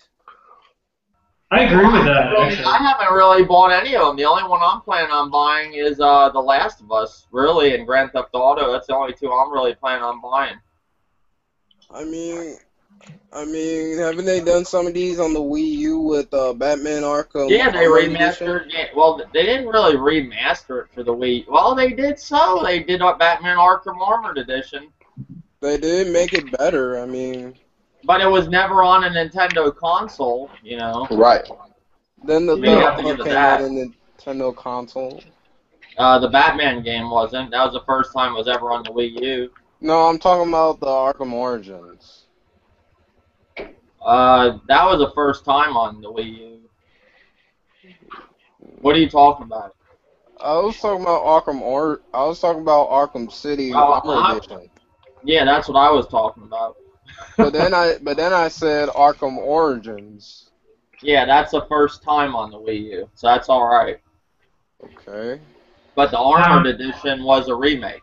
Speaker 3: I agree with that, actually.
Speaker 1: I haven't really bought any of them. The only one I'm planning on buying is The Last of Us, really, and Grand Theft Auto. That's the only two I'm really planning on buying.
Speaker 4: I mean, haven't they done some of these on the Wii U with Batman Arkham?
Speaker 1: Yeah, they remastered it. Well, they didn't really remaster it for the Wii. Well, they did so. They did Batman Arkham Armored Edition.
Speaker 4: They did make it better, I mean.
Speaker 1: But it was never on a Nintendo console, you know.
Speaker 2: Right.
Speaker 4: Then the
Speaker 1: have to give it
Speaker 4: came
Speaker 1: that.
Speaker 4: out on the Nintendo console.
Speaker 1: The Batman game wasn't. That was the first time it was ever on the Wii U.
Speaker 4: No, I'm talking about the Arkham Origins.
Speaker 1: That was the first time on the Wii U. What are you talking about?
Speaker 4: I was talking about Arkham City Armor Edition.
Speaker 1: Yeah, that's what I was talking about.
Speaker 4: But then I said Arkham Origins.
Speaker 1: Yeah, that's the first time on the Wii U, so that's all right.
Speaker 4: Okay.
Speaker 1: But the Armored Edition was a remake.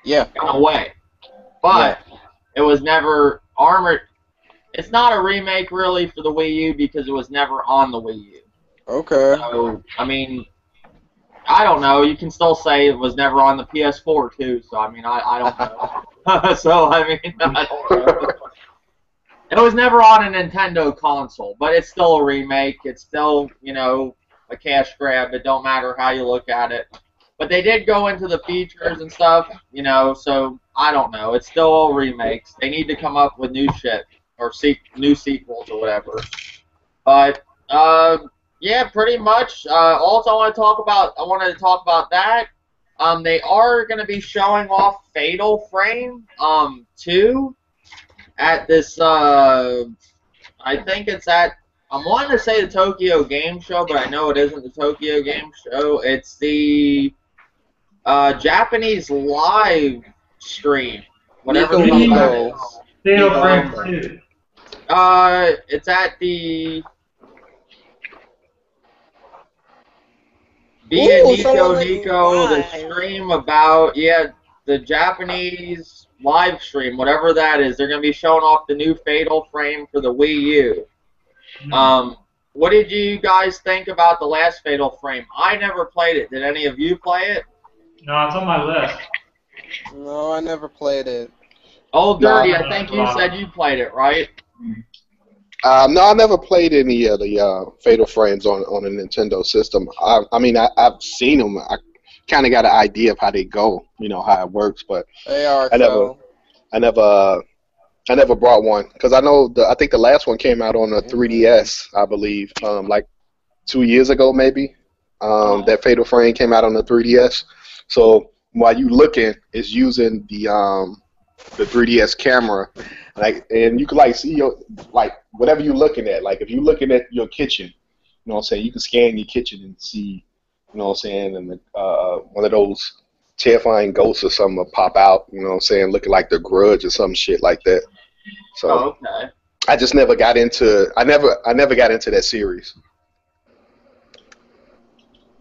Speaker 4: Yeah.
Speaker 1: In a way. But it was never Armored. It's not a remake really for the Wii U because it was never on the Wii U.
Speaker 4: Okay.
Speaker 1: So, I mean, I don't know. You can still say it was never on the PS4 too. So, I mean, I don't know. So, I mean, I don't know. It was never on a Nintendo console, but it's still a remake. It's still, you know, a cash grab. It don't matter how you look at it. But they did go into the features and stuff, you know, so I don't know. It's still all remakes. They need to come up with new shit or new sequels or whatever. But, yeah, pretty much. Also, I wanted to talk about that. They are going to be showing off Fatal Frame 2 at this, I think it's at, I'm wanting to say the Tokyo Game Show, but I know it isn't the Tokyo Game Show. It's the Japanese live stream, whatever the hell that is.
Speaker 3: Fatal Frame 2.
Speaker 1: It's at the Nico, the stream about, the Japanese live stream, whatever that is. They're going to be showing off the new Fatal Frame for the Wii U. What did you guys think about the last Fatal Frame? I never played it. Did any of you play it?
Speaker 3: No, it's on my list.
Speaker 4: No, I never played it.
Speaker 1: Old Dirty, I think you said you played it, right?
Speaker 2: No, I never played any of the Fatal Frames on a Nintendo system. I mean, I've seen them. I kind of got an idea of how they go, you know, how it works, but I never brought one because I think the last one came out on the 3DS, I believe, like 2 years ago maybe. That Fatal Frame came out on the 3DS. So while you looking, it's using the 3DS camera Like, and you can like see your like whatever you're looking at. Like if you're looking at your kitchen, you know what I'm saying, you can scan your kitchen and see, you know what I'm saying, and one of those terrifying ghosts or something will pop out, you know what I'm saying, looking like The Grudge or some shit like that. So
Speaker 1: okay.
Speaker 2: I just never got into I never got into that series.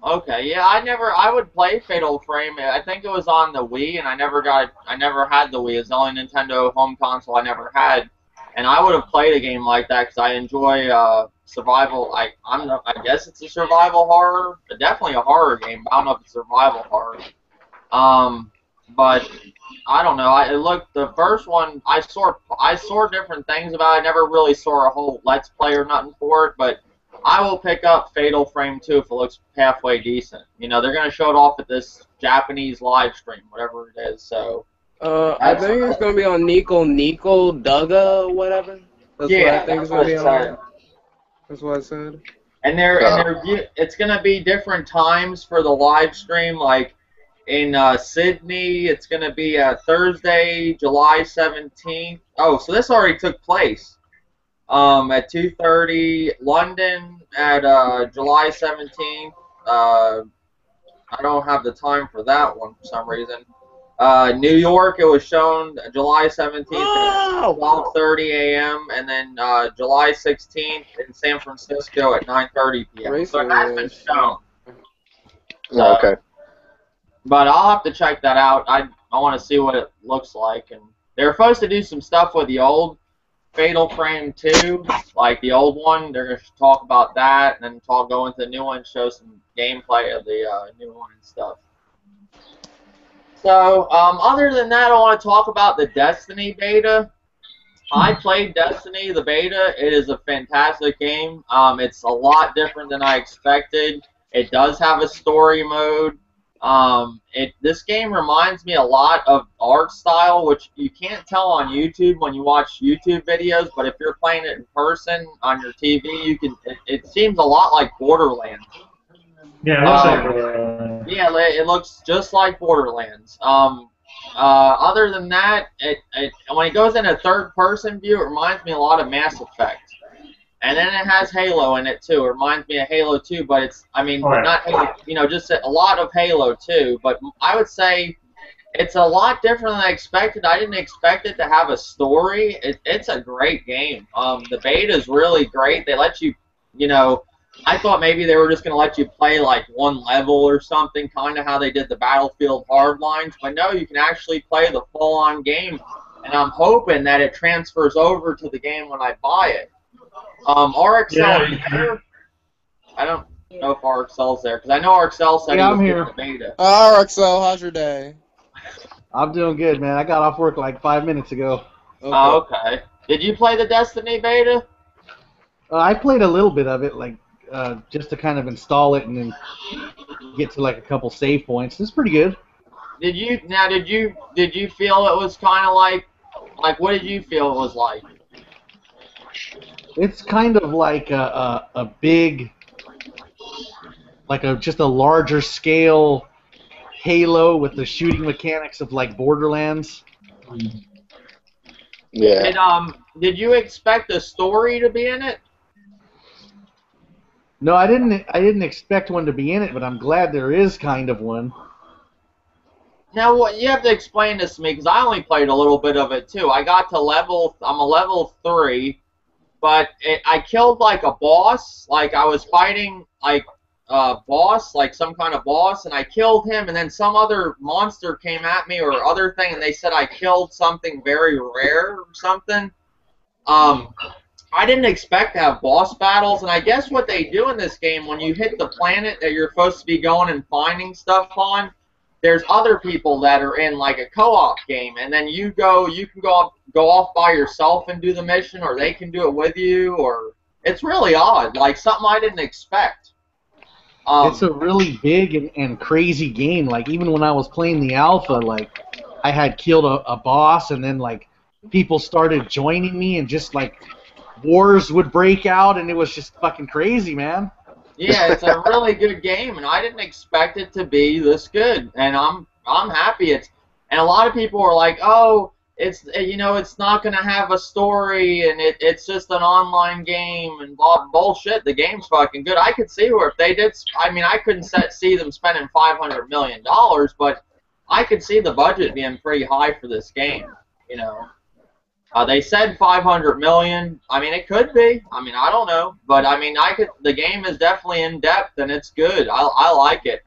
Speaker 1: Okay, yeah, I would play Fatal Frame. I think it was on the Wii, and I never had the Wii. It's the only Nintendo home console I never had, and I would have played a game like that because I enjoy survival. I guess it's a survival horror, but definitely a horror game. But I don't know if it's survival horror. But I don't know. The first one I saw different things about it. I never really saw a whole Let's Play or nothing for it, but I will pick up Fatal Frame 2 if it looks halfway decent. You know, they're going to show it off at this Japanese live stream, whatever it is. So
Speaker 4: I think it's going to be on Nico Dugga, whatever. That's what I think it's going to be on. That's what I said.
Speaker 1: And it's going to be different times for the live stream. Like in Sydney, it's going to be Thursday, July 17th. Oh, so this already took place. At 2:30, London at July 17th. I don't have the time for that one for some reason. New York, it was shown July 17th at 12:30 a.m. and then July 16th in San Francisco at 9:30 p.m. So it has been shown. So,
Speaker 2: okay.
Speaker 1: But I'll have to check that out. I want to see what it looks like. And they're supposed to do some stuff with the old Fatal Frame 2, like the old one. They're going to talk about that, and then go into the new one, show some gameplay of the new one and stuff. So, other than that, I want to talk about the Destiny beta. I played Destiny, the beta. It is a fantastic game. It's a lot different than I expected. It does have a story mode. This game reminds me a lot of art style, which you can't tell on YouTube when you watch YouTube videos, but if you're playing it in person on your TV, you can. It seems a lot like Borderlands.
Speaker 3: Yeah, it looks like Borderlands.
Speaker 1: Yeah, it looks just like Borderlands. Other than that, when it goes in a third-person view, it reminds me a lot of Mass Effect. And then it has Halo in it too. It reminds me of Halo 2, but it's, not Halo, just a lot of Halo 2. But I would say it's a lot different than I expected. I didn't expect it to have a story. It's a great game. The beta is really great. They let you, I thought maybe they were just going to let you play like one level or something, kind of how they did the Battlefield Hardlines. But no, you can actually play the full-on game. And I'm hoping that it transfers over to the game when I buy it. RXL is there? I don't know if RXL's there, because I know RXL said he was here. The beta.
Speaker 4: RXL, how's your day?
Speaker 6: I'm doing good, man. I got off work like 5 minutes ago.
Speaker 4: Okay.
Speaker 1: Okay. Did you play the Destiny beta?
Speaker 6: I played a little bit of it, like just to kind of install it and then get to like a couple save points. It's pretty good.
Speaker 1: Did you feel it was kind of like what did you feel it was like?
Speaker 6: It's kind of like a big, just a larger scale Halo with the shooting mechanics of like Borderlands.
Speaker 2: Yeah.
Speaker 1: Did you expect a story to be in it?
Speaker 6: No, I didn't expect one to be in it, but I'm glad there is kind of one.
Speaker 1: Now, what you have to explain this to me, because I only played a little bit of it too. I got to I'm a level 3. But I killed like a boss, like I was fighting like a boss, like some kind of boss, and I killed him, and then some other monster came at me or other thing, and they said I killed something very rare or something. I didn't expect to have boss battles, and I guess what they do in this game, when you hit the planet that you're supposed to be going and finding stuff on, there's other people that are in like a co-op game, and then you can go off by yourself and do the mission, or they can do it with you, or it's really odd, like something I didn't expect.
Speaker 6: It's a really big and crazy game. Like even when I was playing the alpha, like I had killed a boss, and then like people started joining me, and just like wars would break out, and it was just fucking crazy, man.
Speaker 1: Yeah, it's a really good game, and I didn't expect it to be this good, and I'm happy. And a lot of people were like, "Oh, it's not gonna have a story, and it's just an online game and bullshit. The game's fucking good. I could see where if they did, I mean, I couldn't see them spending $500 million, but I could see the budget being pretty high for this game. They said 500 million. I mean, it could be. I mean, I don't know, but I mean, the game is definitely in depth and it's good. I like it.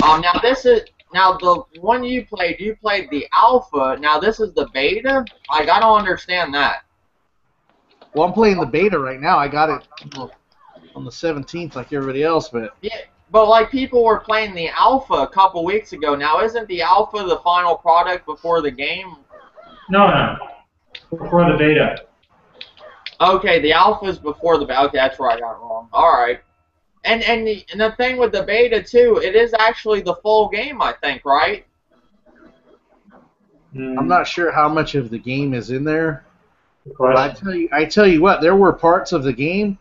Speaker 1: Now the one you played the alpha. Now this is the beta. Like, I don't understand that.
Speaker 6: Well, I'm playing the beta right now. I got it on the 17th, like everybody else, but
Speaker 1: yeah. But like, people were playing the alpha a couple weeks ago. Now, isn't the alpha the final product before the game?
Speaker 3: No. Before the beta.
Speaker 1: Okay, the alpha's before the beta. Okay, that's where I got it wrong. All right. And the thing with the beta too, it is actually the full game, I think, right?
Speaker 6: I'm not sure how much of the game is in there. But I tell you what, there were parts of the game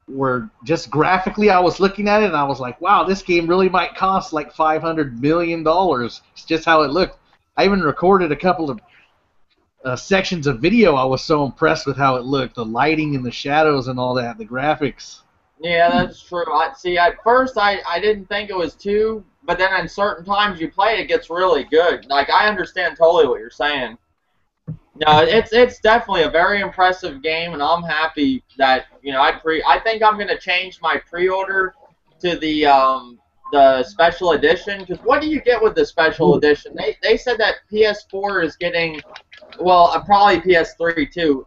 Speaker 6: where just graphically I was looking at it and I was like, wow, this game really might cost like $500 million. It's just how it looked. I even recorded a couple of sections of video. I was so impressed with how it looked, the lighting and the shadows and all that, the graphics.
Speaker 1: Yeah, that's true. See, at first I didn't think it was too, but then in certain times you play it gets really good. Like, I understand totally what you're saying. No, it's definitely a very impressive game, and I'm happy that I think I'm gonna change my pre-order to the special edition, because what do you get with the special edition? They said that PS4 is getting, well, probably PS3 too.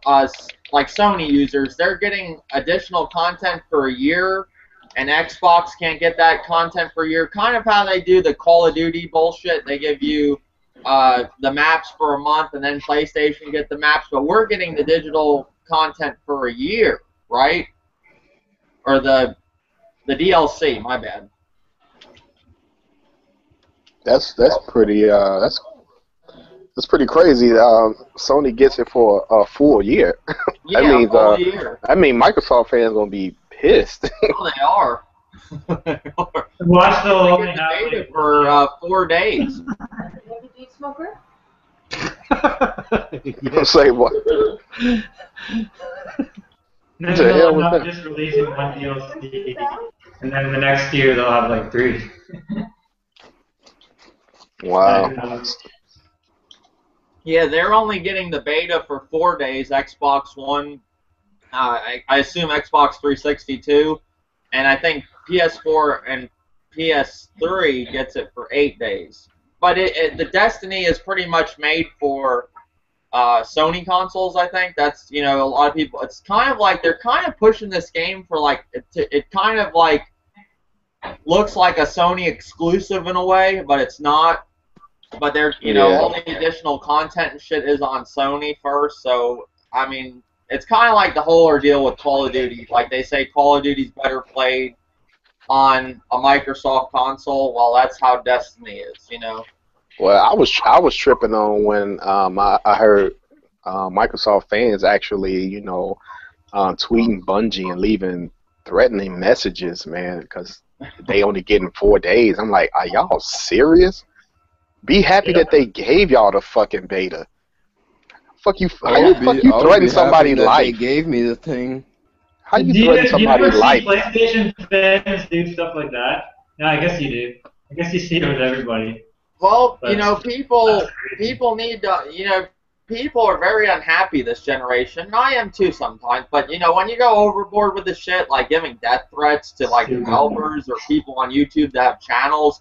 Speaker 1: Like Sony users, they're getting additional content for a year, and Xbox can't get that content for a year. Kind of how they do the Call of Duty bullshit. They give you the maps for a month, and then PlayStation get the maps, but we're getting the digital content for a year, right? Or the DLC. My bad.
Speaker 2: That's pretty that's pretty crazy. Sony gets it for a full year.
Speaker 1: Yeah, a full year.
Speaker 2: I mean, Microsoft fans gonna be pissed.
Speaker 1: Oh, they are.
Speaker 3: Watch the only
Speaker 1: have for 4 days.
Speaker 7: Weed smoker?
Speaker 2: Say what?
Speaker 3: No, they'll not just releasing one DLC, and then the next year they'll have like 3.
Speaker 2: Wow.
Speaker 1: Yeah, they're only getting the beta for 4 days. Xbox One, I assume Xbox 360 too, and I think PS4 and PS3 gets it for 8 days. But the Destiny is pretty much made for Sony consoles. I think that's a lot of people. It's kind of like they're kind of pushing this game for like it kind of like looks like a Sony exclusive in a way, but it's not. But they're all the additional content and shit is on Sony first. So I mean, it's kind of like the whole ordeal with Call of Duty. Like, they say Call of Duty's better played on a Microsoft console. Well, that's how Destiny is,
Speaker 2: Well, I was tripping on when I heard Microsoft fans actually, tweeting Bungie and leaving threatening messages, man, because they only getting 4 days. I'm like, are y'all serious? Be happy that they gave y'all the fucking beta. Fuck you! How you threaten somebody's life?
Speaker 4: They gave me the thing.
Speaker 2: How you threaten somebody's life?
Speaker 3: Do you ever see PlayStation fans do stuff like that? Yeah, I guess you do. I guess you see it with everybody.
Speaker 1: Well, people need to, people are very unhappy this generation. And I am too sometimes. But, when you go overboard with the shit, like giving death threats to, like, developers or people on YouTube that have channels,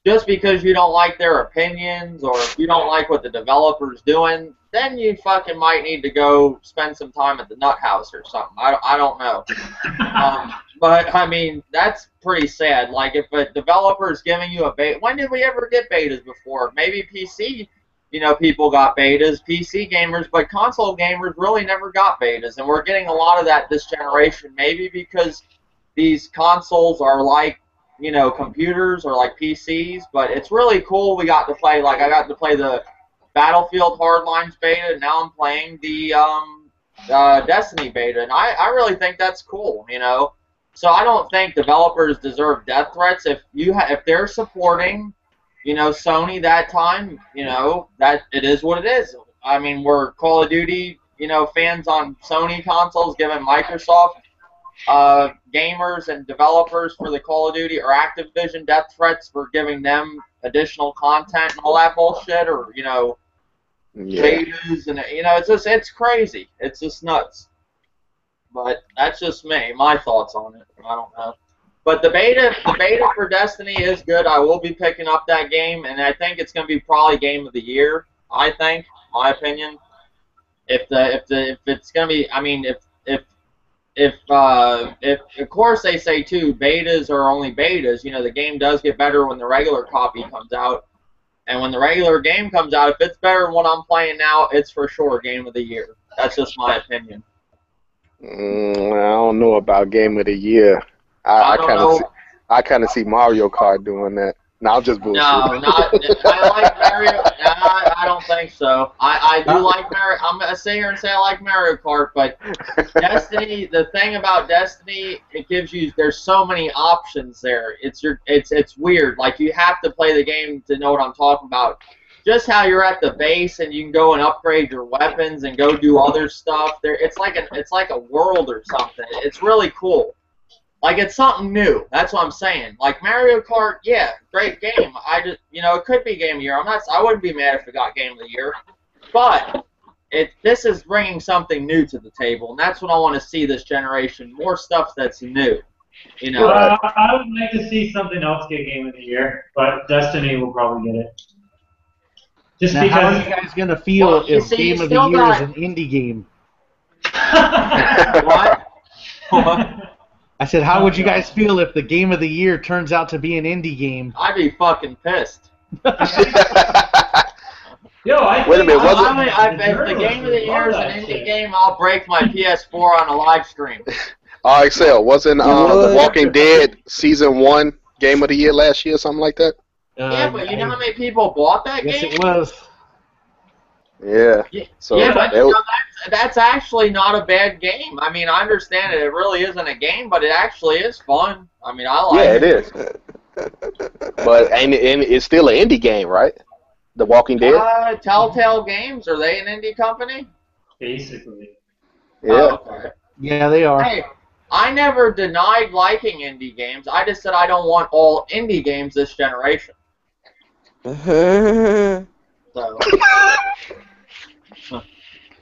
Speaker 1: just because you don't like their opinions or if you don't like what the developer's doing, then you fucking might need to go spend some time at the nut house or something. I don't know. But, I mean, that's pretty sad. Like, if a developer's giving you a beta, when did we ever get betas before? Maybe PC, people got betas, PC gamers, but console gamers really never got betas. And we're getting a lot of that this generation, maybe because these consoles are like, computers or like PCs, but it's really cool we got to play, like, I got to play the Battlefield Hardlines beta, and now I'm playing the Destiny beta, and I really think that's cool, So I don't think developers deserve death threats. If they're supporting, Sony that time, that it is what it is. I mean, were Call of Duty, fans on Sony consoles giving Microsoft gamers and developers for the Call of Duty or Activision death threats for giving them additional content and all that bullshit, or betas and it's crazy. It's just nuts. But that's just me, my thoughts on it. I don't know. But the beta for Destiny is good. I will be picking up that game, and I think it's going to be probably Game of the Year. I think, my opinion. If it's going to be, I mean, if of course they say too, betas are only betas. The game does get better when the regular copy comes out, and when the regular game comes out, if it's better than what I'm playing now, it's for sure Game of the Year. That's just my opinion.
Speaker 2: I don't know about Game of the Year. I kind of see Mario Kart doing that. No, I'm just bullshit.
Speaker 1: No, I like Mario. I don't think so. I do like Mario. I'm gonna sit here and say I like Mario Kart, but Destiny. The thing about Destiny, it gives you. There's so many options there. It's weird. Like you have to play the game to know what I'm talking about. Just how you're at the base and you can go and upgrade your weapons and go do other stuff. It's like a world or something. It's really cool. Like, it's something new. That's what I'm saying. Like, Mario Kart, yeah, great game. It could be Game of the Year. I wouldn't be mad if it got Game of the Year. But this is bringing something new to the table, and that's what I want to see this generation. More stuff that's new.
Speaker 3: I would like to see something else get Game of the Year, but Destiny will probably get it. Just
Speaker 6: now,
Speaker 3: because.
Speaker 6: how are you guys going to feel if Game of the Year is an indie game?
Speaker 1: What? What?
Speaker 6: I said, how would you guys feel if the Game of the Year turns out to be an indie game?
Speaker 1: I'd be fucking pissed.
Speaker 3: Yo,
Speaker 2: Wait a minute,
Speaker 1: if the Game of the Year is an indie game, I'll break my PS4 on a live stream.
Speaker 2: Excel, wasn't The Walking Dead Season 1 Game of the Year last year or something like that?
Speaker 1: Yeah, but you know how many people bought that game?
Speaker 6: Yes, it was.
Speaker 2: Yeah. So
Speaker 1: but that's actually not a bad game. I mean, I understand it. It really isn't a game, but it actually is fun. I mean, I like it.
Speaker 2: Yeah, it is. But and it's still an indie game, right? The Walking Dead?
Speaker 1: Telltale Games, are they an indie company?
Speaker 3: Basically.
Speaker 2: Yeah.
Speaker 1: Okay.
Speaker 6: Yeah, they are.
Speaker 1: Hey, I never denied liking indie games. I just said I don't want all indie games this generation. So.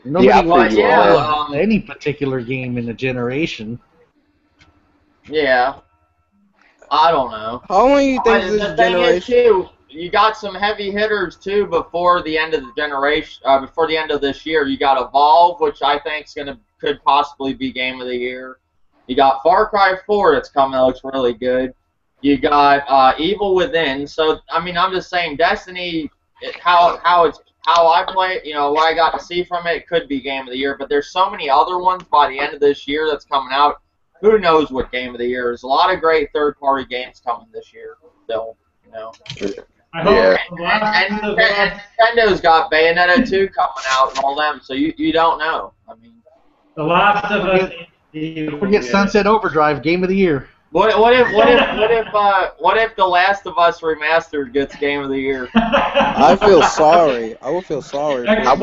Speaker 6: Nobody likes any particular game in a generation.
Speaker 1: Yeah. I don't know.
Speaker 4: How long do you think
Speaker 1: The
Speaker 4: this
Speaker 1: thing is,
Speaker 4: generation?
Speaker 1: too, you got some heavy hitters, too, before the end of the generation, before the end of this year. You got Evolve, which I think could possibly be Game of the Year. You got Far Cry 4 that's coming that looks really good. You got Evil Within. So, I mean, I'm just saying, Destiny, how I play it, what I got to see from it could be Game of the Year, but there's so many other ones by the end of this year that's coming out. Who knows what Game of the Year is? A lot of great third-party games coming this year, still,
Speaker 3: I hope
Speaker 1: And Nintendo's got Bayonetta 2 coming out and all them, so you don't know. I mean,
Speaker 3: The Last of Us.
Speaker 6: Forget Sunset Overdrive, Game of the Year.
Speaker 1: What if The Last of Us Remastered gets Game of the Year?
Speaker 4: I feel sorry. I would feel sorry.
Speaker 2: I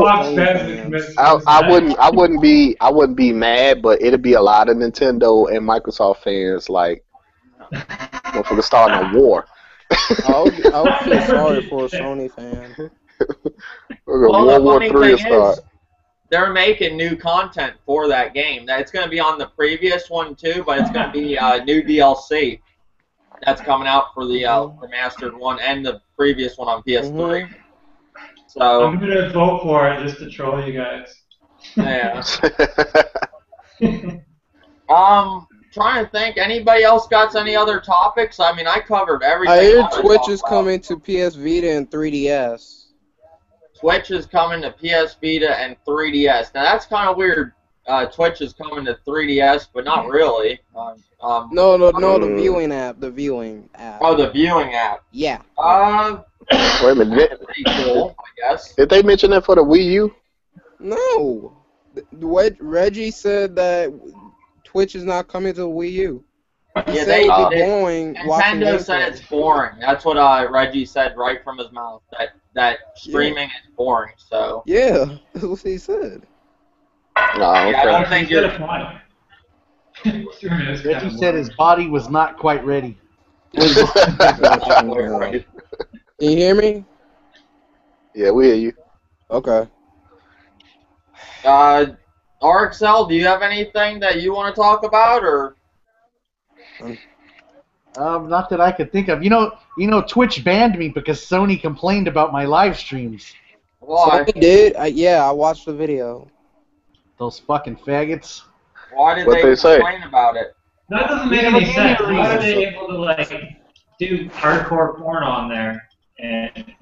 Speaker 2: wouldn't be mad, but it'd be a lot of Nintendo and Microsoft fans like for starting a war.
Speaker 4: I would feel sorry for a Sony fan.
Speaker 2: World War III start.
Speaker 1: They're making new content for that game. It's going to be on the previous one too, but it's going to be new DLC that's coming out for the remastered one and the previous one on PS3. So
Speaker 3: I'm going to vote for it just to troll you guys.
Speaker 1: Yeah. Trying to think. Anybody else got any other topics? I mean, I covered everything.
Speaker 4: I hear Twitch is coming to PS Vita and 3DS.
Speaker 1: Twitch is coming to PS Vita and 3DS. Now that's kind of weird. Twitch is coming to 3DS, but not really.
Speaker 4: No, the viewing app. The viewing app.
Speaker 1: Oh, the viewing app.
Speaker 4: Yeah.
Speaker 2: Wait a minute.
Speaker 1: Pretty cool, I guess.
Speaker 2: Did they mention that for the Wii U?
Speaker 4: No. Reggie said that Twitch is not coming to the Wii U.
Speaker 1: Yeah,
Speaker 4: said it would be boring.
Speaker 1: Nintendo said it's boring. That's what Reggie said right from his mouth. That streaming is boring. So
Speaker 4: yeah, that's what he said.
Speaker 2: No,
Speaker 1: I don't think you're.
Speaker 6: Reggie said his body was not quite ready.
Speaker 2: Right.
Speaker 4: Can you hear me?
Speaker 2: Yeah, we hear you.
Speaker 4: Okay.
Speaker 1: RXL, do you have anything that you want to talk about, or?
Speaker 6: Not that I could think of. You know, Twitch banned me because Sony complained about my live streams.
Speaker 1: Why?
Speaker 4: Sony did? Yeah, I watched the video.
Speaker 6: Those fucking faggots.
Speaker 1: Why did
Speaker 2: What'd
Speaker 1: they
Speaker 2: they say?
Speaker 1: complain about it?
Speaker 3: That doesn't make any sense. Why are they able to like do hardcore porn on there? And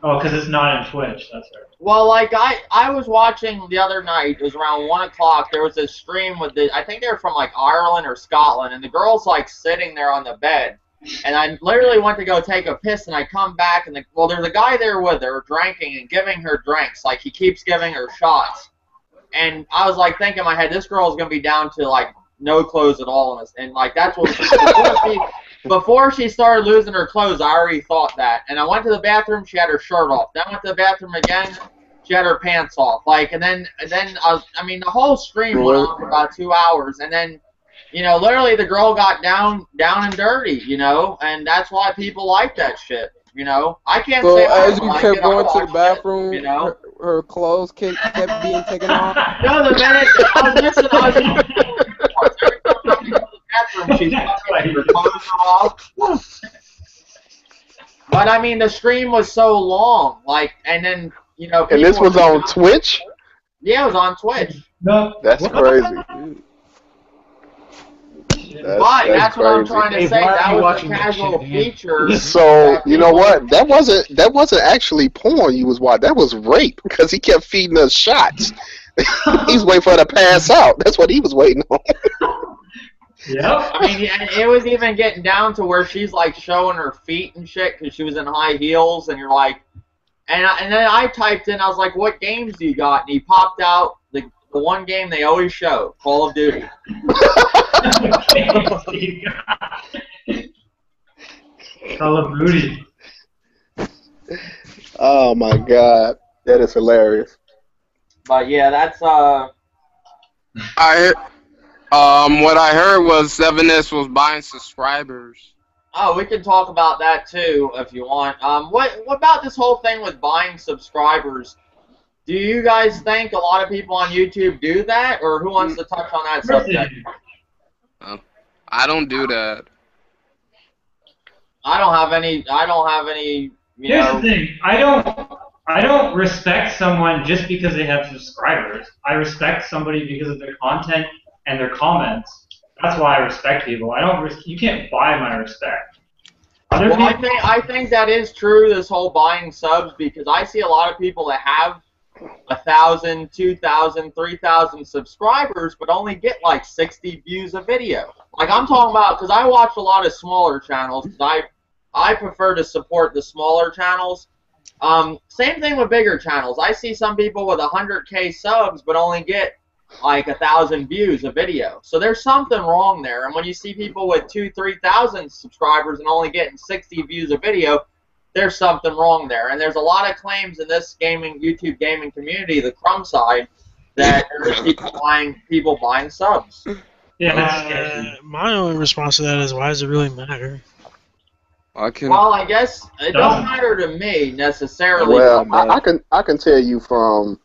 Speaker 3: because it's not in Twitch. That's right.
Speaker 1: Well, like I was watching the other night. It was around 1 o'clock. There was this stream with I think they were from like Ireland or Scotland, and the girl's like sitting there on the bed, and I literally went to go take a piss, and I come back, and there's a guy there with her drinking and giving her drinks. Like he keeps giving her shots, and I was like thinking in my head, this girl's gonna be down to like no clothes at all, and like that's what before she started losing her clothes, I already thought that. And I went to the bathroom, she had her shirt off. Then I went to the bathroom again, she had her pants off. Like, and then I mean, the whole stream went on for about 2 hours, and then, you know, literally the girl got down and dirty, you know, and that's why people like that shit, you know. I can't say
Speaker 4: as you kept going to the bathroom,
Speaker 1: you know,
Speaker 4: her clothes kept being taken off.
Speaker 1: No, the minute I was missing, bathroom, she's fucking her clothes off. But I mean, the stream was so long, like, and then you know.
Speaker 2: And this was on Twitch?
Speaker 1: Yeah, it was on Twitch.
Speaker 3: No,
Speaker 2: that's crazy.
Speaker 1: That's what I'm trying to say. That was a casual feature.
Speaker 2: So you know what? That wasn't actually porn you was watching. That was rape because he kept feeding us shots. He's waiting for her to pass out. That's what he was waiting on.
Speaker 1: Yeah. I mean, it was even getting down to where she's like showing her feet and shit because she was in high heels, and you're like, and then I typed in, I was like, what games do you got? And he popped out the one game they always show, Call of Duty.
Speaker 3: Call of Duty.
Speaker 2: Oh my god, that is hilarious.
Speaker 1: But yeah, that's
Speaker 4: What I heard was 7S was buying subscribers.
Speaker 1: Oh, we can talk about that too if you want. What about this whole thing with buying subscribers? Do you guys think a lot of people on YouTube do that, or who wants to touch on that subject?
Speaker 4: I don't do that.
Speaker 1: I don't have any.
Speaker 3: Here's the thing. I don't respect someone just because they have subscribers. I respect somebody because of their content and their comments. That's why I respect people. You can't buy my respect.
Speaker 1: I think that is true. This whole buying subs, because I see a lot of people that have 1,000, 2,000, 3,000 subscribers, but only get like 60 views a video. Like I'm talking about, because I watch a lot of smaller channels. I prefer to support the smaller channels. Same thing with bigger channels. I see some people with 100K subs, but only get like 1,000 views a video. So there's something wrong there. And when you see people with 2,000, 3,000 subscribers and only getting 60 views a video, there's something wrong there. And there's a lot of claims in this YouTube gaming community, the crumb side, that there's people buying subs.
Speaker 3: Yeah.
Speaker 5: My only response to that is, why does it really matter?
Speaker 1: Well, I guess it don't matter to me necessarily.
Speaker 2: Well, I can tell you from,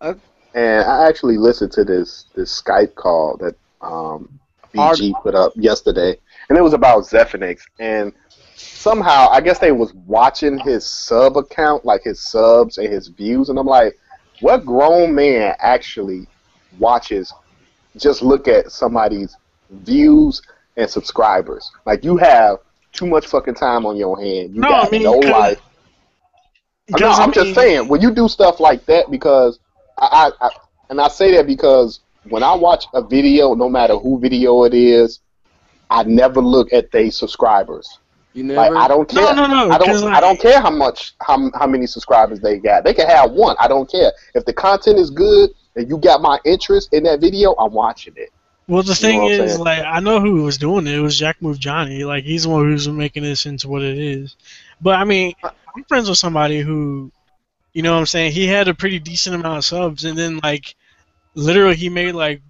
Speaker 2: and I actually listened to this Skype call that BG put up yesterday, and it was about Zephyrix, and somehow I guess they was watching his sub account, like his subs and his views, and I'm like, what grown man actually watches? Just look at somebody's views and subscribers. Like, you have too much fucking time on your hand. You got no life. No, I'm just saying, when you do stuff like that, because I say that because when I watch a video, no matter who video it is, I never look at their subscribers.
Speaker 4: You never?
Speaker 2: Like, I don't care.
Speaker 5: No.
Speaker 2: I don't care how many subscribers they got. They can have one. I don't care. If the content is good and you got my interest in that video, I'm watching it.
Speaker 5: Well, the
Speaker 2: You know
Speaker 5: thing
Speaker 2: what I'm
Speaker 5: is,
Speaker 2: saying?
Speaker 5: like, I know who was doing it. It was Jack Move Johnny. Like, he's the one who's making this into what it is. But I mean, I'm friends with somebody who, you know what I'm saying? He had a pretty decent amount of subs, and then like, literally, he made like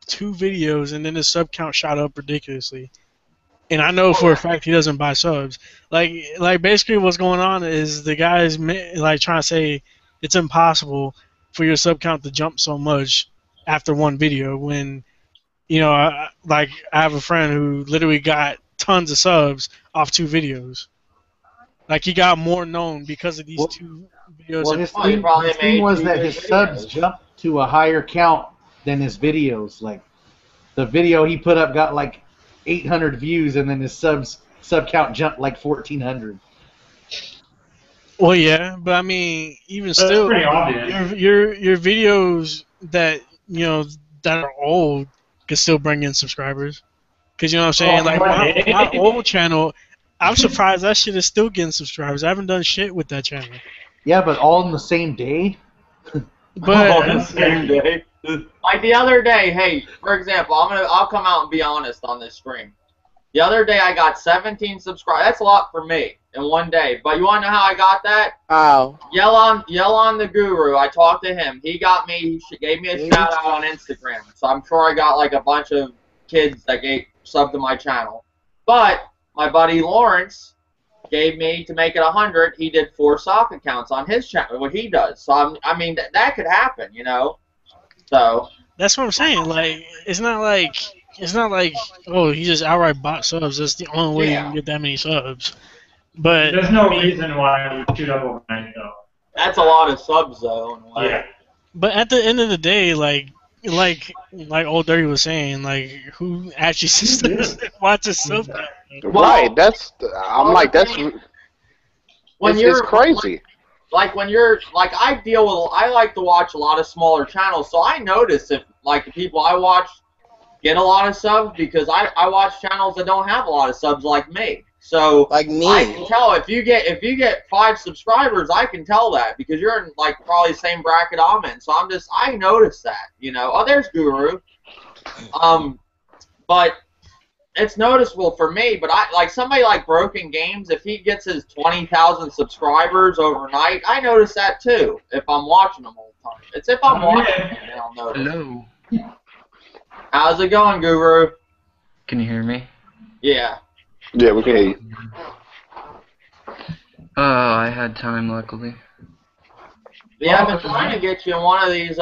Speaker 5: 2 videos, and then his sub count shot up ridiculously. And I know for a fact he doesn't buy subs. Like basically, what's going on is the guy's like trying to say it's impossible for your sub count to jump so much after one video when like I have a friend who literally got tons of subs off 2 videos. Like he got more known because of these
Speaker 6: Well,
Speaker 5: 2 videos.
Speaker 6: Well,
Speaker 1: Well, he probably
Speaker 6: his thing
Speaker 1: made
Speaker 6: was
Speaker 1: 2
Speaker 6: that
Speaker 1: good
Speaker 6: his subs
Speaker 1: videos.
Speaker 6: jumped to a higher count than his videos. Like the video he put up got like 800 views, and then his sub count jumped like 1,400.
Speaker 5: Well, yeah, but I mean, even
Speaker 3: That's
Speaker 5: still,
Speaker 3: pretty obvious.
Speaker 5: your videos that that are old can still bring in subscribers. Cause you know what I'm saying. Like my old channel, I'm surprised that shit is still getting subscribers. I haven't done shit with that channel.
Speaker 6: Yeah, but all in the same day.
Speaker 5: But
Speaker 1: Same day. Like the other day, hey, for example, I'll come out and be honest on this stream. The other day I got 17 subscribers. That's a lot for me in one day. But you want to know how I got that?
Speaker 4: Wow.
Speaker 1: Yaloolenoogoo. I talked to him. He got me. He gave me a shout out on Instagram. So I'm sure I got like a bunch of kids that gave sub to my channel. But my buddy Lawrence gave me to make it 100. He did 4 sock accounts on his channel. What he does. So I mean that could happen, you know. So
Speaker 5: that's what I'm saying. Like it's not like oh he just outright bought subs. That's the only way you can get that many subs. But
Speaker 3: There's no reason why you shoot up overnight, though.
Speaker 1: that's a lot of subs though. In a way.
Speaker 3: Yeah.
Speaker 5: But at the end of the day, like Old Dirty was saying, like who actually sits there and watches sub?
Speaker 2: Right. That's. I'm like that's.
Speaker 1: When
Speaker 2: It's crazy.
Speaker 1: Like when you're like I like to watch a lot of smaller channels, so I notice if like the people I watch get a lot of subs because I watch channels that don't have a lot of subs like me. So
Speaker 4: Like me.
Speaker 1: I can tell if you get 5 subscribers, I can tell that because you're in like probably the same bracket I'm in. So I notice that, you know. Oh, there's Guru. But it's noticeable for me, but I like somebody like Broken Games, if he gets his 20,000 subscribers overnight, I notice that too if I'm watching them all the time. It's if I'm watching them, then I'll notice.
Speaker 8: Hello.
Speaker 1: How's it going, Guru?
Speaker 8: Can you hear me?
Speaker 1: Yeah.
Speaker 2: Yeah, we can hear you.
Speaker 8: Oh, I had time, luckily.
Speaker 1: Yeah, I've been trying to get you in one of these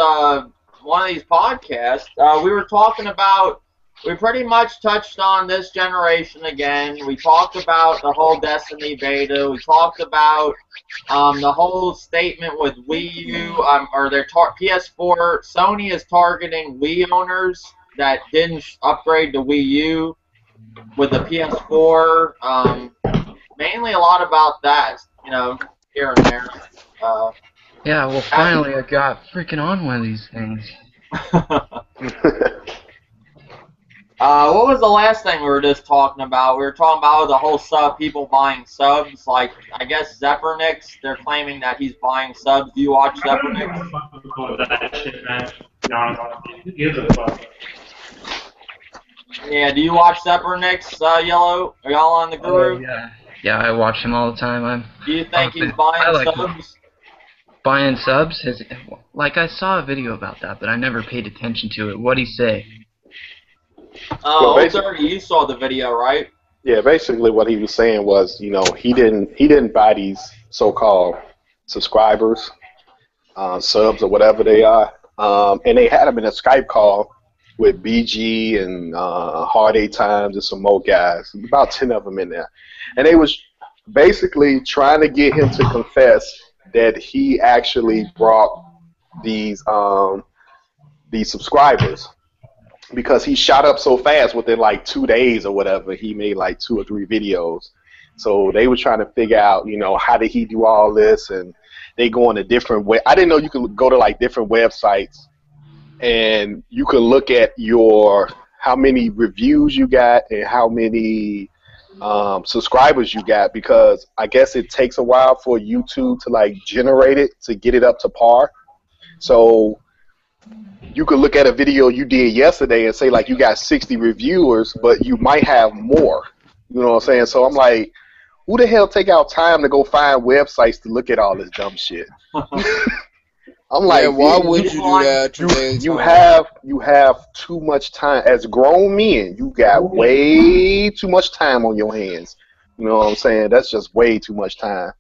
Speaker 1: podcasts. We were talking about. We pretty much touched on this generation again. We talked about the whole Destiny beta. We talked about the whole statement with Wii U, or their PS4. Sony is targeting Wii owners that didn't upgrade to Wii U with the PS4. Mainly a lot about that, you know, here and there.
Speaker 8: Yeah, well, finally I got freaking on one of these things.
Speaker 1: What was the last thing we were just talking about? We were talking about the whole people buying subs. Like, I guess Zephyrnix, they're claiming that he's buying subs. Do you watch Zephyrnix? Yeah, do you watch Zephyrnix, Yellow? Are y'all on the Guru?
Speaker 8: Yeah. Yeah, I watch him all the time.
Speaker 1: Do you think he's buying subs?
Speaker 8: Buying subs? Like, I saw a video about that, but I never paid attention to it. What'd he say?
Speaker 1: Old Dirty, you saw the video, right?
Speaker 2: Yeah, basically what he was saying was, you know, he didn't buy these so-called subscribers, subs or whatever they are, and they had him in a Skype call with BG and Hard 8 Times and some more guys, about 10 of them in there, and they was basically trying to get him to confess that he actually brought these subscribers. Because he shot up so fast within like 2 days or whatever, he made like 2 or 3 videos. So they were trying to figure out, you know, how did he do all this? And they go on a different way. I didn't know you could go to like different websites and you could look at how many reviews you got and how many subscribers you got, because I guess it takes a while for YouTube to like generate it to get it up to par. So you could look at a video you did yesterday and say like you got 60 reviewers, but you might have more. You know what I'm saying? So I'm like, who the hell take out time to go find websites to look at all this dumb shit? I'm like,
Speaker 4: yeah, why would you do that?
Speaker 2: You have too much time. As grown men, you got way too much time on your hands. You know what I'm saying? That's just way too much time.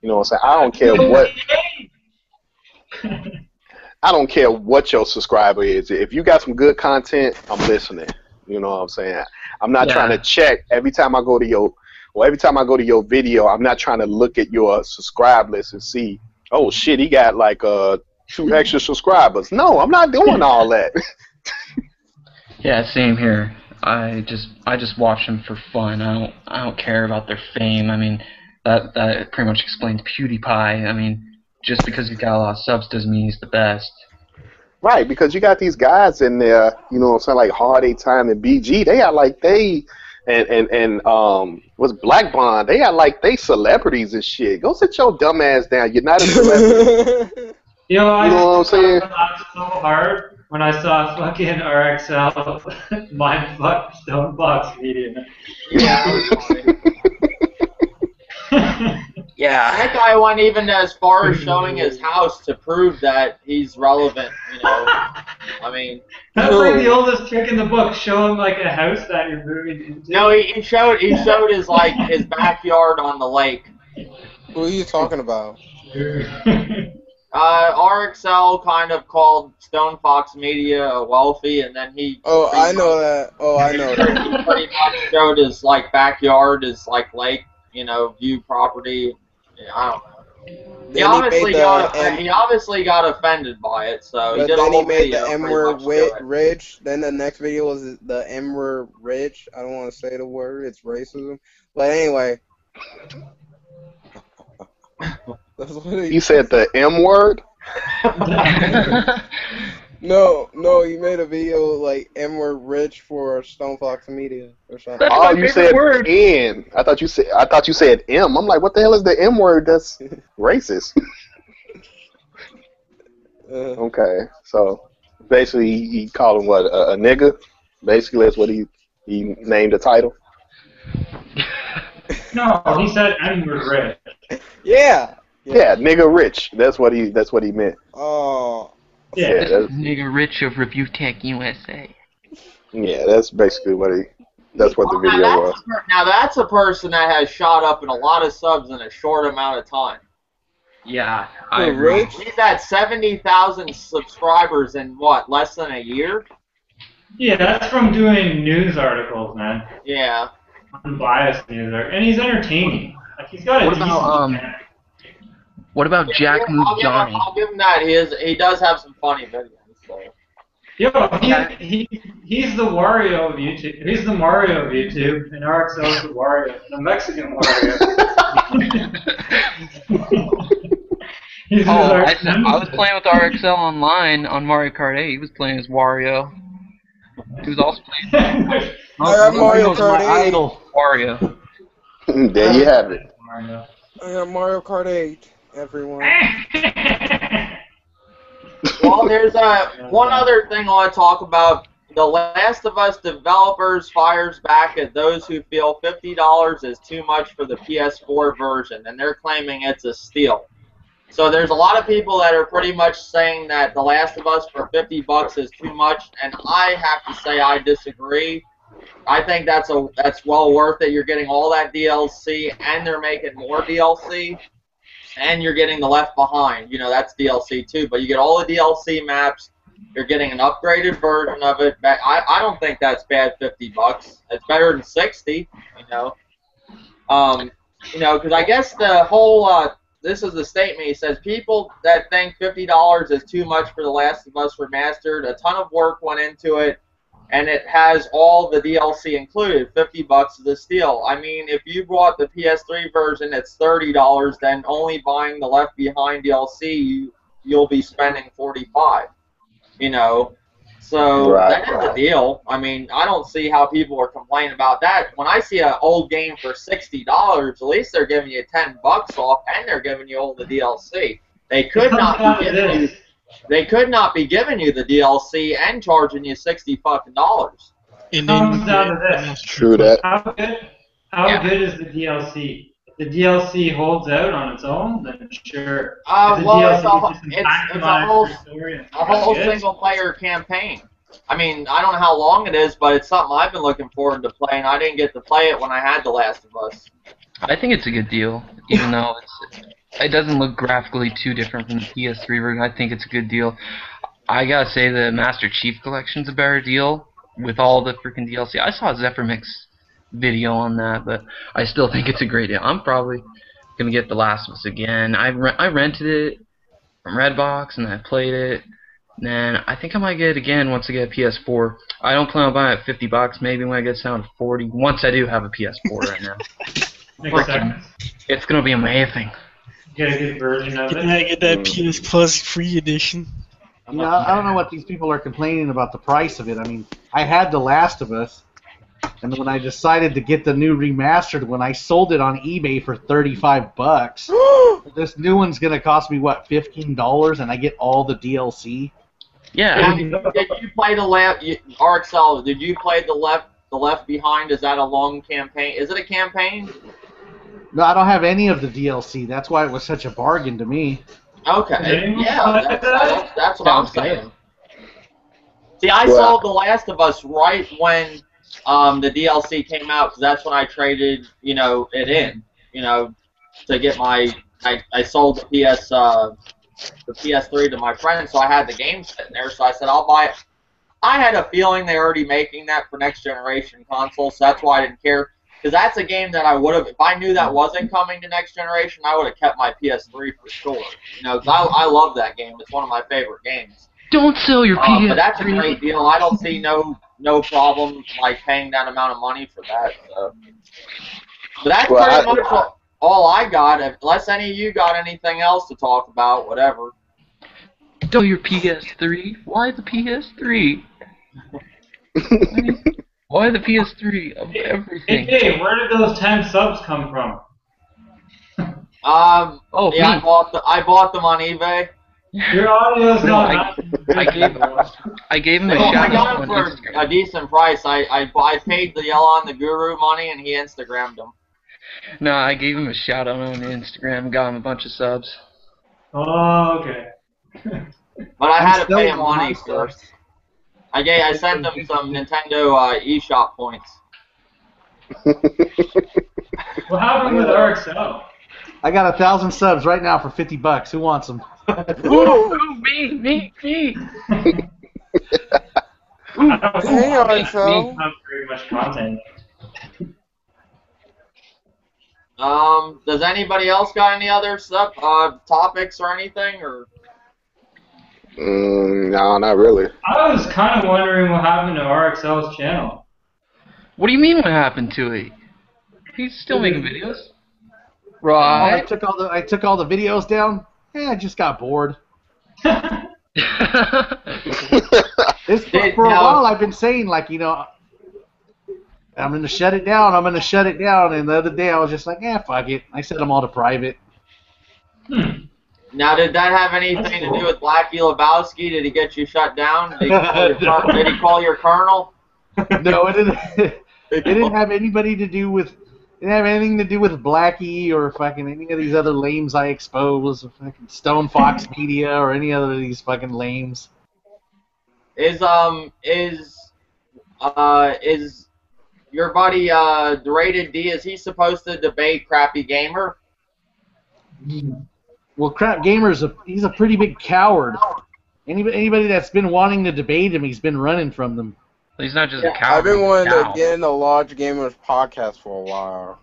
Speaker 2: You know what I'm saying? I don't care what your subscriber is. If you got some good content, I'm listening. You know what I'm saying? I'm not trying to check every time I go to your video. I'm not trying to look at your subscribe list and see, oh shit, he got like 2 extra subscribers. No, I'm not doing all that.
Speaker 8: Yeah, same here. I just watch them for fun. I don't care about their fame. I mean, that pretty much explains PewDiePie. I mean, just because he's got a lot of subs doesn't mean he's the best.
Speaker 2: Right, because you got these guys in there, you know what I'm saying, like Hard 8 Time and BG. They are like what's Black Bond? They are like celebrities and shit. Go sit your dumb ass down. You're not a celebrity.
Speaker 3: You know
Speaker 2: what I'm saying?
Speaker 3: I laughed so hard when I saw fucking RXL mindfuck Stonebox Media.
Speaker 1: Yeah.
Speaker 8: Yeah.
Speaker 1: That guy went even as far as showing his house to prove that he's relevant, you know. I mean,
Speaker 3: that's like the oldest trick in the book. Show him like a house that you're moving into.
Speaker 1: No, he showed his like his backyard on the lake.
Speaker 4: Who are you talking about?
Speaker 1: RXL kind of called Stone Fox Media wealthy, and then he.
Speaker 4: Oh, I know that.
Speaker 1: He pretty much showed his like backyard, his like lake, you know, view property. Yeah, I don't know. He obviously got offended by it, so he did a whole video.
Speaker 4: Then he made the M-word Ridge. Then the next video was the M-word Ridge. I don't want to say the word. It's racism. But anyway.
Speaker 2: You said the M word?
Speaker 4: No, he made a video like M-word Rich for Stone Fox Media or something.
Speaker 8: That's
Speaker 2: oh, you said word. N. I thought you said M. I'm like, what the hell is the M word? That's racist. Okay, so basically he called him what, a nigga? Basically, that's what he named the title.
Speaker 3: No, he said M-word Rich.
Speaker 4: Yeah,
Speaker 2: nigga Rich. That's what he meant.
Speaker 4: Oh.
Speaker 8: Yeah, nigga Rich of Review Tech USA.
Speaker 2: Yeah, that's basically that's what the video was.
Speaker 1: Now that's a person that has shot up in a lot of subs in a short amount of time.
Speaker 8: Yeah, I agree.
Speaker 1: He's at 70,000 subscribers in what, less than a year?
Speaker 3: Yeah, that's from doing news articles, man.
Speaker 1: Yeah.
Speaker 3: Unbiased news articles. And he's entertaining. Like, he's got a
Speaker 8: What about Jack Move Johnny?
Speaker 1: I'll give him that. He does have some funny videos. So.
Speaker 3: Yo, he's the Wario of YouTube. He's the Mario of YouTube, and RXL is the Wario, the Mexican Wario.
Speaker 8: I was playing with RXL online on Mario Kart 8. He was playing as Wario. He was also playing.
Speaker 4: I got Mario Kart 8.
Speaker 8: Wario.
Speaker 2: There you have it.
Speaker 4: I got Mario Kart 8. Everyone.
Speaker 1: Well, there's one other thing I want to talk about. The Last of Us developers fires back at those who feel $50 is too much for the PS4 version, and they're claiming it's a steal. So there's a lot of people that are pretty much saying that The Last of Us for $50 is too much, and I have to say I disagree. I think that's well worth it. You're getting all that DLC, and they're making more DLC. And you're getting the Left Behind, you know, that's DLC too. But you get all the DLC maps. You're getting an upgraded version of it. I don't think that's bad. $50. It's better than 60. You know, because I guess the whole this is the statement. He says people that think $50 is too much for The Last of Us Remastered. A ton of work went into it. And it has all the DLC included. $50 is a steal. I mean, if you bought the PS3 version, it's $30. Then only buying the Left Behind DLC, you'll be spending $45. You know, so that is a deal. I mean, I don't see how people are complaining about that. When I see an old game for $60, at least they're giving you $10 off, and they're giving you all the DLC. They could not be giving you. they could not be giving you the DLC and charging you $60 fucking.
Speaker 5: And
Speaker 3: Comes
Speaker 5: then
Speaker 3: down to this.
Speaker 2: True that.
Speaker 3: How good is the DLC? If the DLC holds out on its own, then sure.
Speaker 1: Well, it's
Speaker 3: it's
Speaker 1: a whole single player campaign. I mean, I don't know how long it is, but it's something I've been looking forward to playing. I didn't get to play it when I had The Last of Us.
Speaker 8: I think it's a good deal, even though it doesn't look graphically too different from the PS3 version. I think it's a good deal. I gotta say the Master Chief Collection's a better deal with all the freaking DLC. I saw a Zephyrmix video on that, but I still think it's a great deal. I'm probably gonna get The Last of Us again. I rented it from Redbox and I played it. And I think I might get it again once I get a PS4. I don't plan on buying it at $50. Maybe when I get down to 40. Once I do have a PS4 right now. Freaking, it's gonna be amazing.
Speaker 3: Get a good version of it.
Speaker 5: Get that PS Plus free edition.
Speaker 6: You know, I don't know what these people are complaining about the price of it. I mean, I had The Last of Us, and when I decided to get the new remastered one, I sold it on eBay for $35. This new one's gonna cost me what, $15, and I get all the DLC.
Speaker 8: Yeah.
Speaker 1: Did you play the RXL? Did you play the Left Behind? Is that a long campaign? Is it a campaign?
Speaker 6: No, I don't have any of the DLC. That's why it was such a bargain to me.
Speaker 1: Okay. Yeah, that's what I'm saying. See, I sold The Last of Us right when the DLC came out, because that's when I traded, it in, to get my. I sold the PS3 to my friend, so I had the game sitting there. So I said, I'll buy it. I had a feeling they were already making that for next generation consoles, so that's why I didn't care. Because that's a game that I would have, if I knew that wasn't coming to next generation, I would have kept my PS3 for sure. Because I love that game. It's one of my favorite games.
Speaker 8: Don't sell your PS3.
Speaker 1: But that's a great deal. I don't see no problem like paying that amount of money for that. So. But that's pretty much all I got. Unless any of you got anything else to talk about, whatever.
Speaker 8: Sell your PS3? Why the PS3? Why the PS3 of everything?
Speaker 3: Hey, where did those 10 subs come from?
Speaker 1: I bought them on eBay.
Speaker 3: Your audio's not.
Speaker 8: I gave him a shout
Speaker 1: I got
Speaker 8: out
Speaker 1: them
Speaker 8: on
Speaker 1: for
Speaker 8: Instagram.
Speaker 1: a decent price. I paid the Yaloolenoogoo money, and he Instagrammed them.
Speaker 8: No, I gave him a shout out on Instagram and got him a bunch of subs.
Speaker 3: Oh, okay.
Speaker 1: But I had to pay him money first. I sent them some Nintendo eShop points.
Speaker 3: What happened with RXL?
Speaker 6: I got 1,000 subs right now for $50. Who wants them?
Speaker 8: Ooh, me.
Speaker 4: Hey, RXL.
Speaker 3: Not very much content.
Speaker 1: Does anybody else got any other topics or anything, or?
Speaker 2: No, not really.
Speaker 3: I was kind of wondering what happened to RXL's channel.
Speaker 8: What do you mean what happened to it? He's still making videos. Right.
Speaker 6: I took all the videos down. I just got bored. For a while I've been saying, like, I'm going to shut it down, and the other day I was just like, fuck it. I set them all to private.
Speaker 1: Now, did that have anything to do with Blackie Lebowski? Did he get you shut down? Did he call your colonel?
Speaker 6: No, it didn't. It didn't have anybody to do with. It didn't have anything to do with Blackie or fucking any of these other lames I expose, or fucking Stone Fox Media or any other of these fucking lames.
Speaker 1: Is your buddy Rated D? Is he supposed to debate Crappy Gamer?
Speaker 6: Well, Crap Gamer's he's a pretty big coward. Anybody that's been wanting to debate him, he's been running from them.
Speaker 8: He's not just a coward.
Speaker 4: I've been wanting to get in the Large Gamers podcast for a while.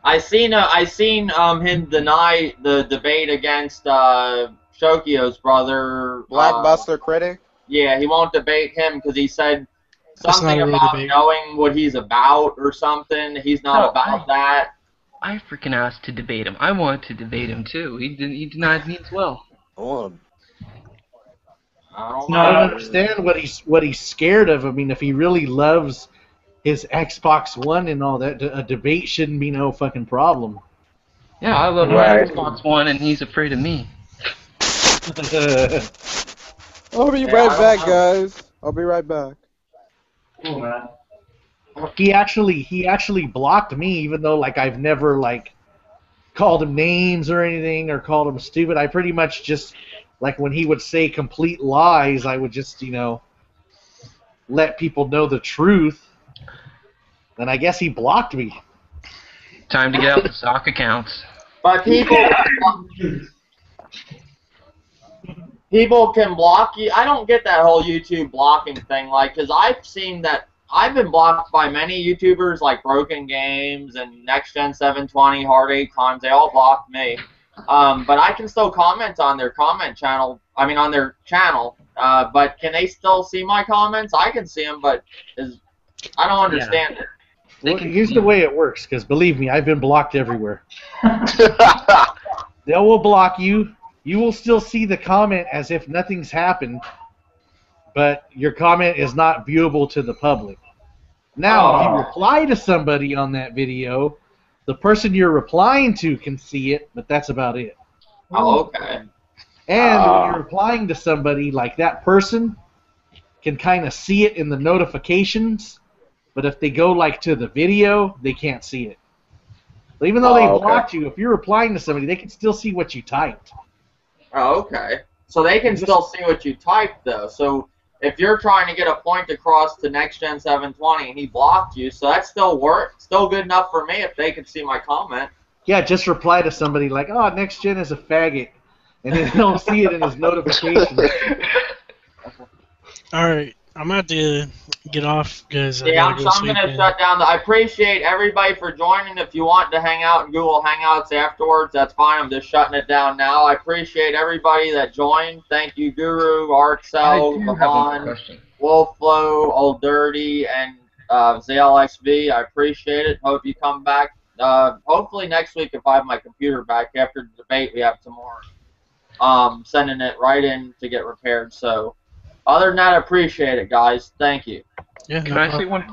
Speaker 1: I seen him deny the debate against Shokio's brother.
Speaker 4: Blackbuster Critic?
Speaker 1: Yeah, he won't debate him because he said something about knowing what he's about or something. He's not about that.
Speaker 8: I freaking asked to debate him. I wanted to debate him too. He denied me as well.
Speaker 1: I
Speaker 6: don't understand what he's scared of. I mean, if he really loves his Xbox One and all that, a debate shouldn't be no fucking problem.
Speaker 8: Yeah, I love my Xbox One, and he's afraid of me.
Speaker 9: I'll be right back, guys. I'll be right back.
Speaker 3: Cool, man.
Speaker 6: He actually blocked me, even though like I've never like called him names or anything or called him stupid. I pretty much just like when he would say complete lies, I would just let people know the truth. And I guess he blocked me.
Speaker 8: Time to get out the sock accounts.
Speaker 1: But people can block you. I don't get that whole YouTube blocking thing, like, because I've seen that. I've been blocked by many YouTubers like Broken Games and Next Gen 720, Hard 8 Times. They all blocked me. But I can still comment on their channel. But can they still see my comments? I can see them, but I don't understand it.
Speaker 6: Well, here's the way it works, because believe me, I've been blocked everywhere. They will block you. You will still see the comment as if nothing's happened, but your comment is not viewable to the public. Now, if you reply to somebody on that video, the person you're replying to can see it, but that's about it.
Speaker 1: Oh, okay.
Speaker 6: And when you're replying to somebody, like that person can kind of see it in the notifications, but if they go like to the video, they can't see it. So even though they blocked you, if you're replying to somebody, they can still see what you typed.
Speaker 1: Oh, okay. So they can still see what you typed, though. So if you're trying to get a point across to Next Gen 720 and he blocked you, so that still works. Still good enough for me if they can see my comment.
Speaker 6: Yeah, just reply to somebody like, "Oh, Next Gen is a faggot," and then they'll see it in his notifications.
Speaker 5: All right, I'm about to get off because
Speaker 1: I'm going to shut down. I appreciate everybody for joining. If you want to hang out in Google Hangouts afterwards, that's fine. I'm just shutting it down now. I appreciate everybody that joined. Thank you, Guru, Artcell, Lavon, vvofflovv, Old Dirty, and Zael XV. I appreciate it. Hope you come back. Hopefully next week if I have my computer back after the debate we have tomorrow. Sending it right in to get repaired. So other than that, I appreciate it, guys. Thank you.
Speaker 5: Yeah,
Speaker 8: Can I say one